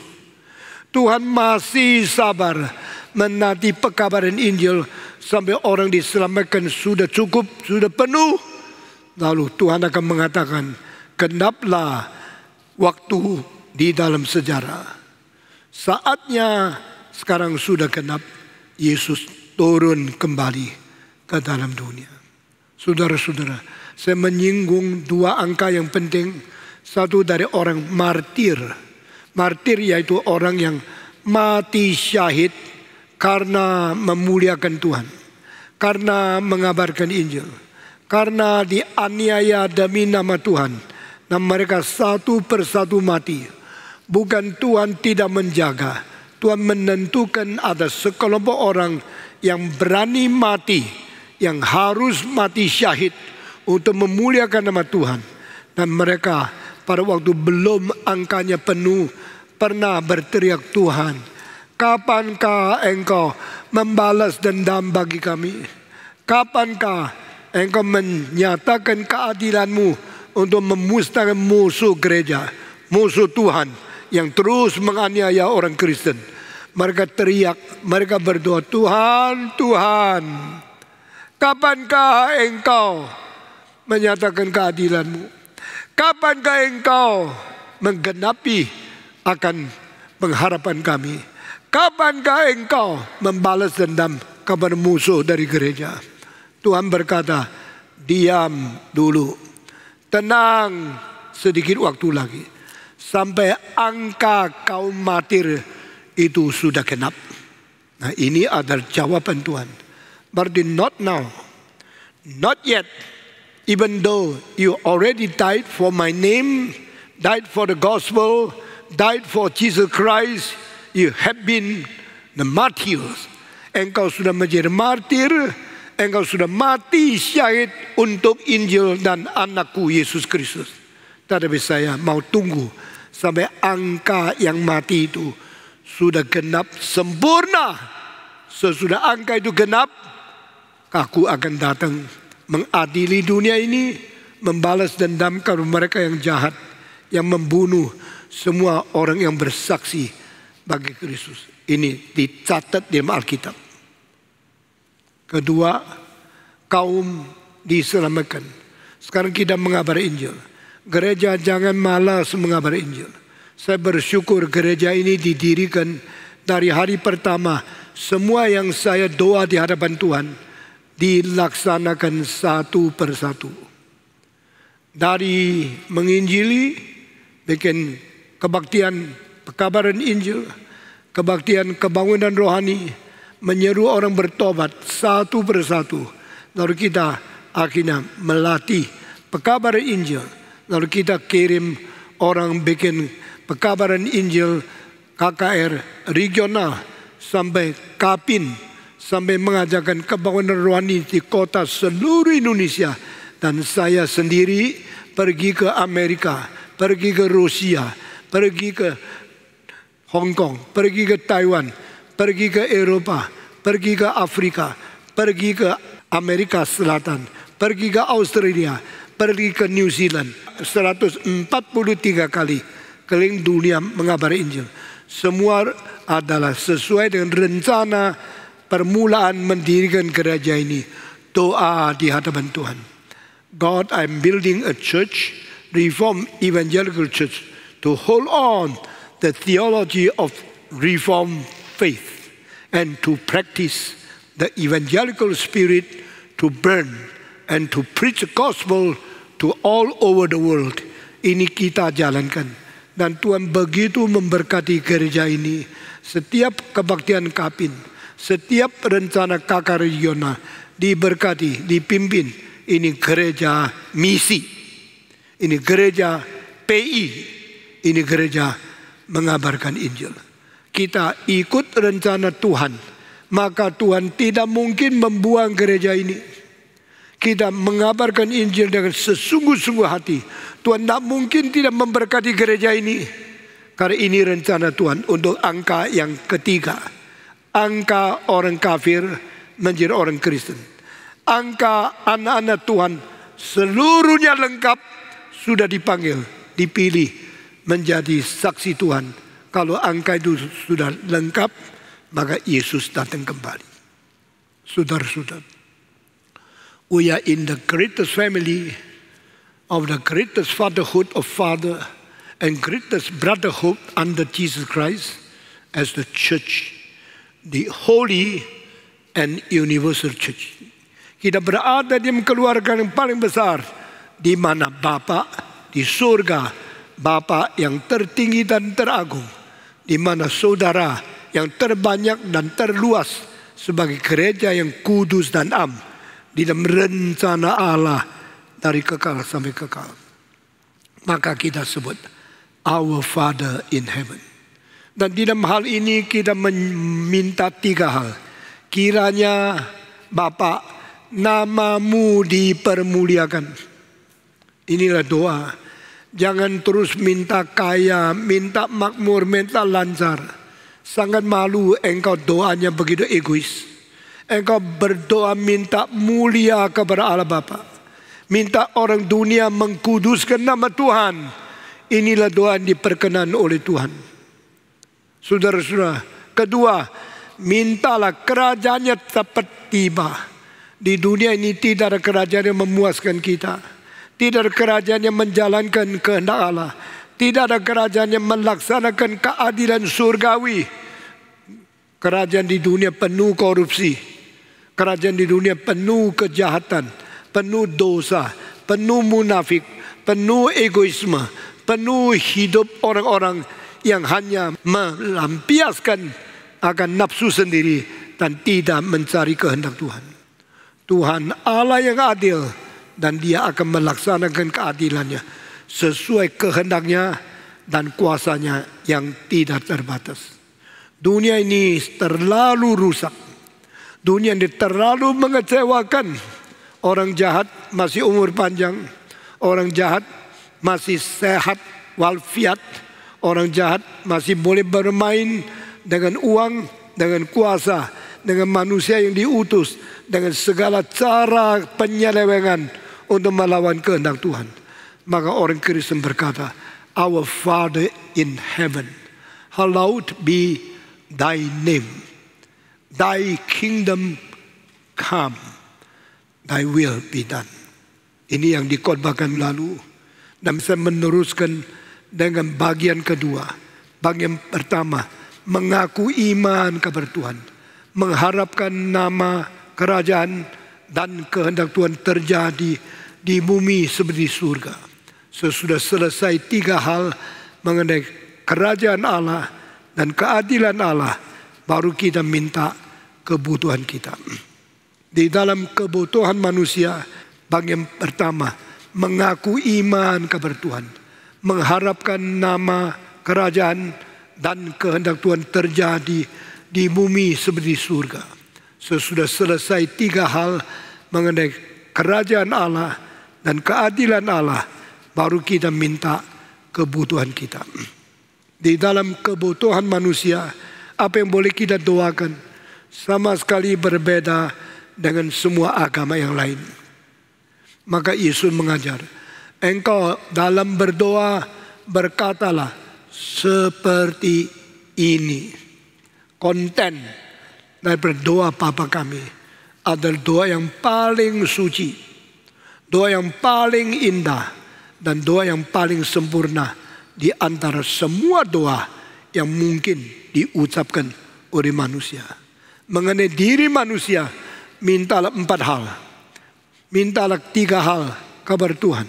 Tuhan masih sabar menanti pekabaran Injil sampai orang diselamatkan sudah cukup, sudah penuh. Lalu Tuhan akan mengatakan, genaplah waktu di dalam sejarah. Saatnya sekarang sudah genap, Yesus turun kembali ke dalam dunia. Saudara-saudara, saya menyinggung 2 angka yang penting. Satu dari orang martir. Martir yaitu orang yang mati syahid karena memuliakan Tuhan, karena mengabarkan Injil, karena dianiaya demi nama Tuhan. Dan mereka satu persatu mati. Bukan Tuhan tidak menjaga, Tuhan menentukan ada sekelompok orang yang berani mati, yang harus mati syahid untuk memuliakan nama Tuhan. Dan mereka pada waktu belum angkanya penuh pernah berteriak, Tuhan, kapankah engkau membalas dendam bagi kami? Kapankah engkau menyatakan keadilanmu untuk memusnahkan musuh gereja, musuh Tuhan yang terus menganiaya orang Kristen? Mereka teriak, mereka berdoa, Tuhan, Tuhan, kapankah engkau menyatakan keadilanmu? Kapankah engkau menggenapi akan pengharapan kami? Kapankah engkau membalas dendam kepada musuh dari gereja? Tuhan berkata, diam dulu, tenang sedikit waktu lagi, sampai angka kaum martir itu sudah genap. Nah, ini adalah jawaban Tuhan. Berarti not now, not yet. Even though you already died for my name, died for the gospel, died for Jesus Christ, you have been the martyrs. Engkau sudah menjadi martir, engkau sudah mati syahid untuk Injil dan anakku Yesus Kristus. Tetapi saya mau tunggu sampai angka yang mati itu sudah genap sempurna. Sesudah angka itu genap, aku akan datang mengadili dunia ini, membalas dendam kepada mereka yang jahat, yang membunuh semua orang yang bersaksi bagi Kristus. Ini dicatat di dalam Alkitab. Kedua, kaum diselamatkan. Sekarang kita mengabari Injil. Gereja jangan malas mengabari Injil. Saya bersyukur gereja ini didirikan dari hari pertama. Semua yang saya doa di hadapan Tuhan dilaksanakan satu persatu. Dari menginjili, bikin kebaktian pekabaran Injil, kebaktian kebangunan rohani, menyeru orang bertobat satu persatu. Lalu kita akhirnya melatih pekabaran Injil. Lalu kita kirim orang bikin pekabaran Injil KKR regional sampai Kapin, sampai mengajarkan kebangunan rohani di kota seluruh Indonesia. Dan saya sendiri pergi ke Amerika, pergi ke Rusia, pergi ke Hong Kong, pergi ke Taiwan, pergi ke Eropa, pergi ke Afrika, pergi ke Amerika Selatan, pergi ke Australia, pergi ke New Zealand. 143 kali keliling dunia mengabari Injil. Semua adalah sesuai dengan rencana permulaan mendirikan gereja ini. Doa di hadapan Tuhan. God, I'm building a church, Reformed Evangelical Church, to hold on the theology of Reformed faith and to practice the evangelical spirit to burn and to preach the gospel to all over the world. Ini kita jalankan. Dan Tuhan begitu memberkati gereja ini. Setiap kebaktian Kapin, setiap rencana KK regional diberkati, dipimpin. Ini gereja misi, ini gereja PI, ini gereja mengabarkan Injil. Kita ikut rencana Tuhan, maka Tuhan tidak mungkin membuang gereja ini. Kita mengabarkan Injil dengan sesungguh-sungguh hati. Tuhan tidak mungkin tidak memberkati gereja ini. Karena ini rencana Tuhan untuk angka yang ketiga. Angka orang kafir menjadi orang Kristen. Angka anak-anak Tuhan seluruhnya lengkap sudah dipanggil, dipilih menjadi saksi Tuhan. Kalau angka itu sudah lengkap, maka Yesus datang kembali. Saudara-saudara, we are in the greatest family of the greatest fatherhood of Father and greatest brotherhood under Jesus Christ as the church, the holy and universal church. Kita berada di keluarga yang paling besar, di mana Bapa di surga, Bapa yang tertinggi dan teragung, di mana saudara yang terbanyak dan terluas sebagai gereja yang kudus dan am di dalam rencana Allah dari kekal sampai kekal. Maka kita sebut Our Father in Heaven. Dan di dalam hal ini kita meminta tiga hal. Kiranya Bapa, namamu dipermuliakan. Inilah doa. Jangan terus minta kaya, minta makmur, minta lancar. Sangat malu engkau doanya begitu egois. Engkau berdoa minta mulia kepada Allah Bapa. Minta orang dunia mengkuduskan nama Tuhan. Inilah doa yang diperkenan oleh Tuhan. Saudara-saudara, kedua, mintalah kerajaannya cepat tiba. Di dunia ini tidak ada kerajaan yang memuaskan kita. Tidak ada kerajaan yang menjalankan kehendak Allah. Tidak ada kerajaan yang melaksanakan keadilan surgawi. Kerajaan di dunia penuh korupsi. Kerajaan di dunia penuh kejahatan, penuh dosa, penuh munafik, penuh egoisme, penuh hidup orang-orang yang hanya melampiaskan akan nafsu sendiri dan tidak mencari kehendak Tuhan. Tuhan Allah yang adil dan Dia akan melaksanakan keadilannya sesuai kehendaknya dan kuasanya yang tidak terbatas. Dunia ini terlalu rusak. Dunia ini terlalu mengecewakan. Orang jahat masih umur panjang. Orang jahat masih sehat walafiat. Orang jahat masih boleh bermain dengan uang, dengan kuasa, dengan manusia yang diutus, dengan segala cara penyelewengan untuk melawan kehendak Tuhan. Maka orang Kristen berkata, Our Father in heaven, hallowed be thy name. Thy kingdom come, thy will be done. Ini yang dikhotbahkan lalu. Dan saya meneruskan dengan bagian kedua. Bagian pertama, mengaku iman kepada Tuhan. Mengharapkan nama, kerajaan dan kehendak Tuhan terjadi di bumi seperti surga. Sesudah selesai tiga hal mengenai kerajaan Allah dan keadilan Allah, baru kita minta kebutuhan kita. Di dalam kebutuhan manusia, bagian pertama, mengaku iman kepada Tuhan. Mengharapkan nama, kerajaan dan kehendak Tuhan terjadi di bumi seperti surga. Sesudah selesai tiga hal mengenai kerajaan Allah dan keadilan Allah, baru kita minta kebutuhan kita. Di dalam kebutuhan manusia, apa yang boleh kita doakan sama sekali berbeda dengan semua agama yang lain. Maka Yesus mengajar, engkau dalam berdoa berkatalah seperti ini. Konten dari berdoa Bapa kami adalah doa yang paling suci, doa yang paling indah, dan doa yang paling sempurna di antara semua doa yang mungkin diucapkan oleh manusia. Mengenai diri manusia, mintalah 4 hal. Mintalah 3 hal kabar Tuhan.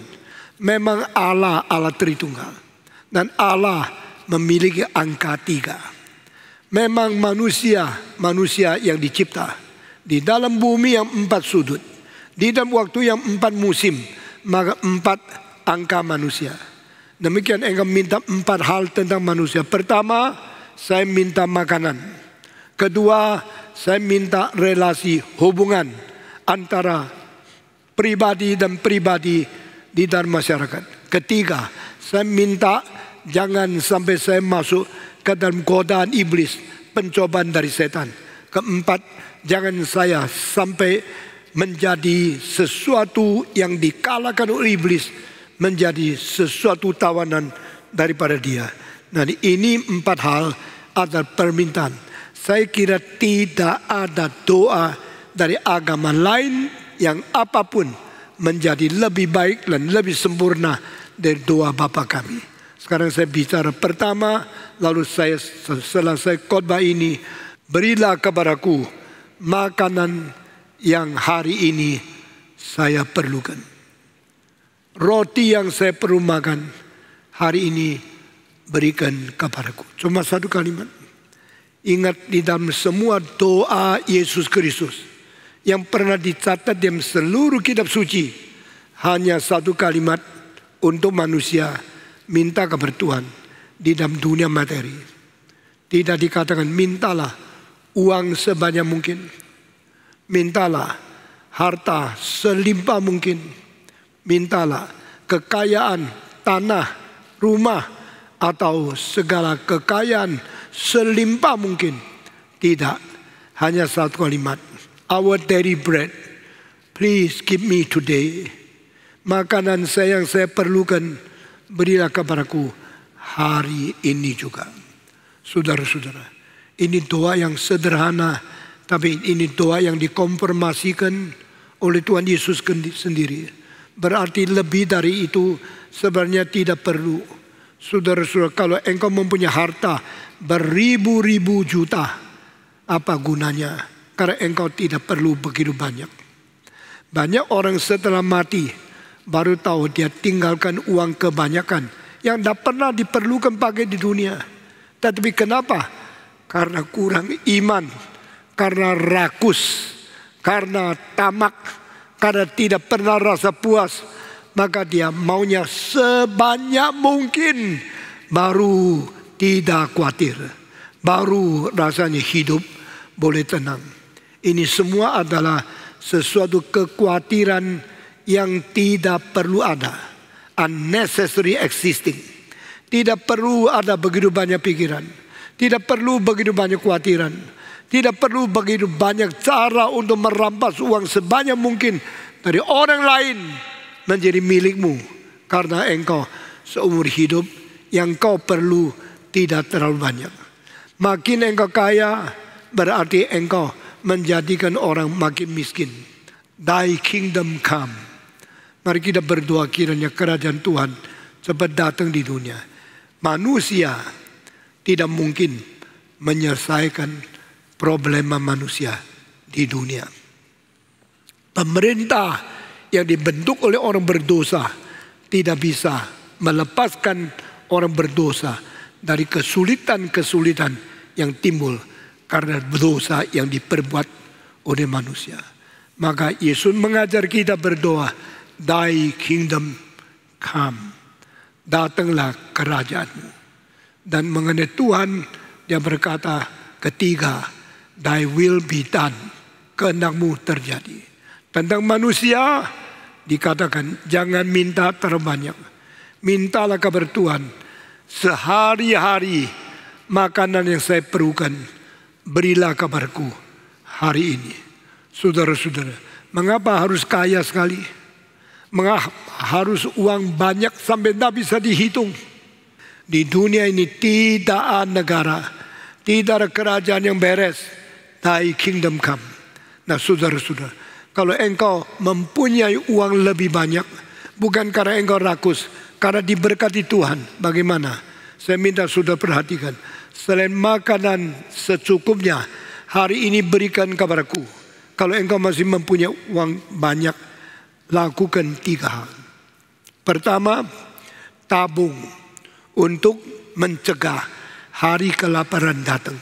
Memang Allah Tritunggal. Dan Allah memiliki angka 3. Memang manusia yang dicipta di dalam bumi yang 4 sudut, di dalam waktu yang 4 musim, maka 4 angka manusia. Demikian engkau minta 4 hal tentang manusia. Pertama, saya minta makanan. Kedua, saya minta relasi hubungan antara pribadi dan pribadi di dalam masyarakat. Ketiga, saya minta jangan sampai saya masuk ke dalam godaan iblis, pencobaan dari setan. Keempat, jangan saya sampai menjadi sesuatu yang dikalahkan oleh iblis, menjadi sesuatu tawanan daripada dia. Nah, ini 4 hal adalah permintaan. Saya kira tidak ada doa dari agama lain yang apapun menjadi lebih baik dan lebih sempurna dari doa Bapa kami. Sekarang saya bicara pertama, lalu saya selesai khotbah ini, berilah kepadaku makanan yang hari ini saya perlukan. Roti yang saya perlu makan hari ini berikan kepadaku. Cuma 1 kalimat. Ingat, di dalam semua doa Yesus Kristus yang pernah dicatat dalam seluruh kitab suci, hanya 1 kalimat untuk manusia, minta kepada Tuhan di dalam dunia materi. Tidak dikatakan mintalah uang sebanyak mungkin, mintalah harta selimpah mungkin, mintalah kekayaan tanah, rumah, atau segala kekayaan selimpah mungkin. Tidak, hanya 1 kalimat. Our daily bread, please give me today. Makanan yang saya perlukan, berilah kepadaku hari ini juga. Saudara-saudara, ini doa yang sederhana, tapi ini doa yang dikonfirmasikan oleh Tuhan Yesus sendiri. Berarti lebih dari itu sebenarnya tidak perlu. Saudara-saudara, kalau engkau mempunyai harta beribu-ribu juta, apa gunanya? Karena engkau tidak perlu begitu banyak. Banyak orang setelah mati baru tahu dia tinggalkan uang kebanyakan yang tidak pernah diperlukan pakai di dunia. Tetapi kenapa? Karena kurang iman, karena rakus, karena tamak, karena tidak pernah rasa puas, maka dia maunya sebanyak mungkin, baru tidak khawatir, baru rasanya hidup boleh tenang. Ini semua adalah sesuatu kekhawatiran yang tidak perlu ada, unnecessary existing. Tidak perlu ada begitu banyak pikiran, tidak perlu begitu banyak khawatiran, tidak perlu begitu banyak cara untuk merampas uang sebanyak mungkin dari orang lain menjadi milikmu, karena engkau seumur hidup yang kau perlu tidak terlalu banyak. Makin engkau kaya, berarti engkau menjadikan orang makin miskin. Thy kingdom come. Mari kita berdoa kiranya kerajaan Tuhan cepat datang di dunia. Manusia tidak mungkin menyelesaikan problema manusia di dunia. Pemerintah yang dibentuk oleh orang berdosa tidak bisa melepaskan orang berdosa dari kesulitan-kesulitan yang timbul karena dosa yang diperbuat oleh manusia. Maka Yesus mengajar kita berdoa, Thy kingdom come. Datanglah kerajaanmu. Dan mengenai Tuhan, dia berkata ketiga, Thy will be done. Kehendakmu terjadi. Tentang manusia dikatakan jangan minta terlalu banyak. Mintalah kepada Tuhan sehari-hari makanan yang saya perlukan, berilah kepadaku hari ini. Saudara-saudara, mengapa harus kaya sekali? Mengapa harus uang banyak sampai tidak bisa dihitung? Di dunia ini tidak ada negara, tidak ada kerajaan yang beres. Thy kingdom come. Nah, saudara-saudara, kalau engkau mempunyai uang lebih banyak, bukan karena engkau rakus, karena diberkati Tuhan. Bagaimana? Saya minta saudara perhatikan. Selain makanan secukupnya, hari ini berikan kepadaku. Kalau engkau masih mempunyai uang banyak, lakukan 3 hal. Pertama, tabung untuk mencegah hari kelaparan datang.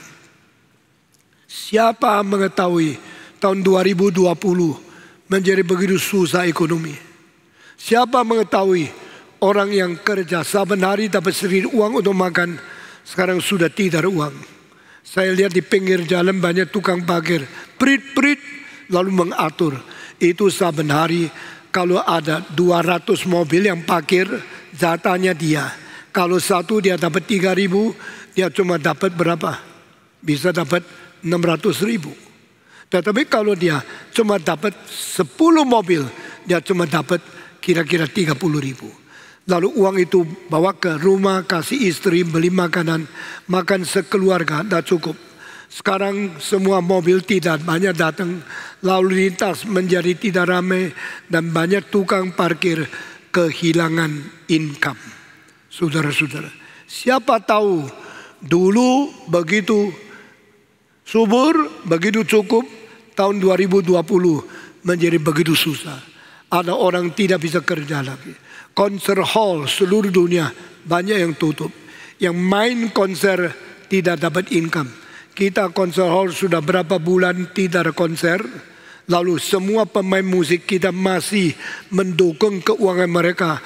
Siapa mengetahui tahun 2020 menjadi begitu susah ekonomi? Siapa mengetahui orang yang kerja saban hari dapat sedikit uang untuk makan, sekarang sudah tidak ada uang. Saya lihat di pinggir jalan banyak tukang parkir, prit-prit lalu mengatur. Itu saban hari kalau ada 200 mobil yang parkir, jatahnya dia. Kalau satu dia dapat 3.000, dia cuma dapat berapa? Bisa dapat 600.000. Tetapi kalau dia cuma dapat 10 mobil, dia cuma dapat kira-kira 30.000. Lalu uang itu bawa ke rumah, kasih istri, beli makanan, makan sekeluarga, tidak cukup. Sekarang semua mobil tidak banyak datang, lalu lintas menjadi tidak ramai, dan banyak tukang parkir kehilangan income. Saudara-saudara, siapa tahu dulu begitu subur, begitu cukup, tahun 2020 menjadi begitu susah. Ada orang tidak bisa kerja lagi. Konser hall seluruh dunia banyak yang tutup. Yang main konser tidak dapat income. Kita konser hall sudah berapa bulan tidak ada konser. Lalu semua pemain musik kita masih mendukung keuangan mereka.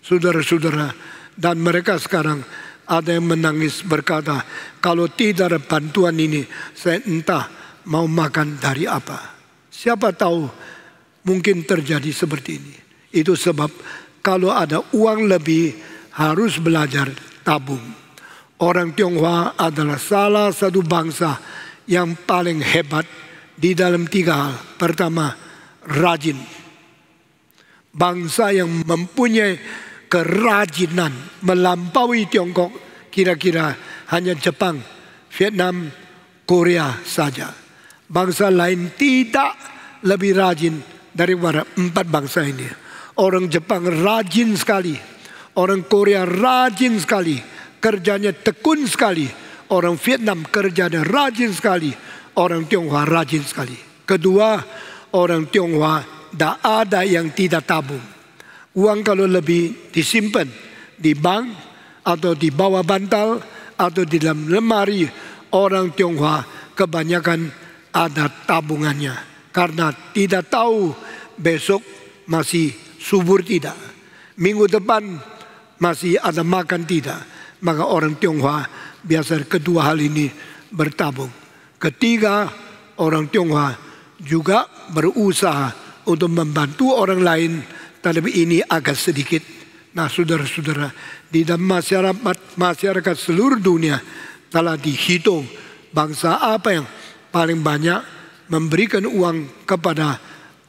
Saudara-saudara, dan mereka sekarang ada yang menangis berkata, kalau tidak ada bantuan ini, saya entah mau makan dari apa. Siapa tahu mungkin terjadi seperti ini. Itu sebab kalau ada uang lebih harus belajar tabung. Orang Tionghoa adalah salah satu bangsa yang paling hebat di dalam 3 hal. Pertama, rajin. Bangsa yang mempunyai kerajinan melampaui Tiongkok, kira-kira hanya Jepang, Vietnam, Korea saja. Bangsa lain tidak lebih rajin daripada 4 bangsa ini. Orang Jepang rajin sekali, orang Korea rajin sekali, kerjanya tekun sekali, orang Vietnam kerjanya rajin sekali, orang Tionghoa rajin sekali. Kedua, orang Tionghoa tidak ada yang tidak tabung. Uang kalau lebih disimpan di bank atau di bawah bantal atau di dalam lemari, orang Tionghoa kebanyakan ada tabungannya. Karena tidak tahu besok masih subur tidak, minggu depan masih ada makan tidak. Maka orang Tionghoa biasa kedua hal ini bertabung. Ketiga, orang Tionghoa juga berusaha untuk membantu orang lain. Tapi ini agak sedikit. Nah, saudara-saudara, di dalam masyarakat seluruh dunia telah dihitung bangsa apa yang paling banyak memberikan uang kepada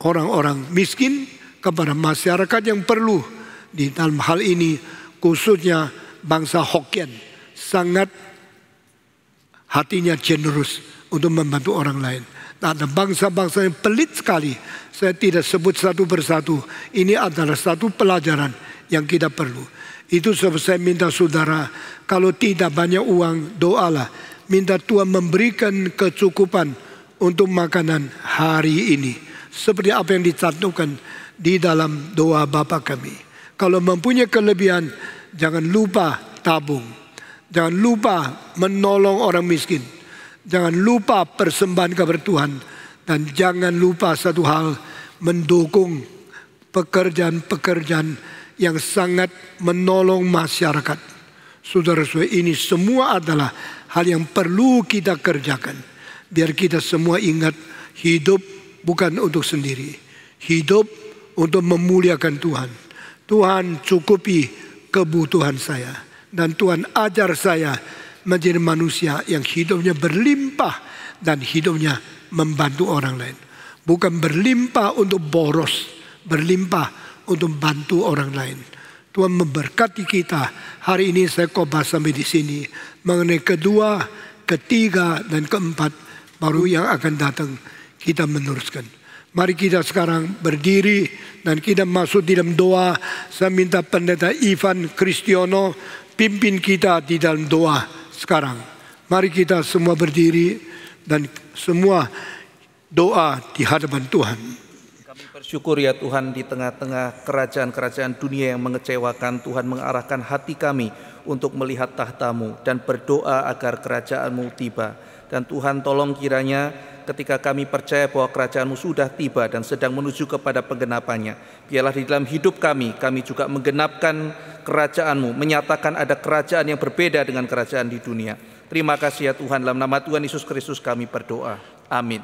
orang-orang miskin, kepada masyarakat yang perlu. Di dalam hal ini khususnya bangsa Hokkien sangat hatinya generous untuk membantu orang lain. Ada bangsa-bangsa yang pelit sekali. Saya tidak sebut satu persatu. Ini adalah satu pelajaran yang kita perlu. Itu sebab saya minta saudara, kalau tidak banyak uang, doalah. Minta Tuhan memberikan kecukupan untuk makanan hari ini. Seperti apa yang dicantumkan di dalam doa Bapa kami. Kalau mempunyai kelebihan, jangan lupa tabung. Jangan lupa menolong orang miskin. Jangan lupa persembahan kepada Tuhan. Dan jangan lupa satu hal, mendukung pekerjaan-pekerjaan yang sangat menolong masyarakat. Saudara-saudara, ini semua adalah hal yang perlu kita kerjakan. Biar kita semua ingat, hidup bukan untuk sendiri. Hidup untuk memuliakan Tuhan. Tuhan cukupi kebutuhan saya. Dan Tuhan ajar saya menjadi manusia yang hidupnya berlimpah dan hidupnya membantu orang lain. Bukan berlimpah untuk boros, berlimpah untuk bantu orang lain. Tuhan memberkati kita. Hari ini saya khotbah sampai di sini. Mengenai kedua, ketiga, dan keempat, baru yang akan datang kita meneruskan. Mari kita sekarang berdiri dan kita masuk di dalam doa. Saya minta Pendeta Ivan Kristiono pimpin kita di dalam doa sekarang. Mari kita semua berdiri dan semua doa di hadapan Tuhan. Kami bersyukur ya Tuhan, di tengah-tengah kerajaan-kerajaan dunia yang mengecewakan, Tuhan mengarahkan hati kami untuk melihat tahta-Mu dan berdoa agar kerajaan-Mu tiba. Dan Tuhan tolong kiranya ketika kami percaya bahwa kerajaan-Mu sudah tiba dan sedang menuju kepada penggenapannya, biarlah di dalam hidup kami juga menggenapkan kerajaan-Mu, menyatakan ada kerajaan yang berbeda dengan kerajaan di dunia. Terima kasih ya Tuhan, dalam nama Tuhan Yesus Kristus kami berdoa. Amin.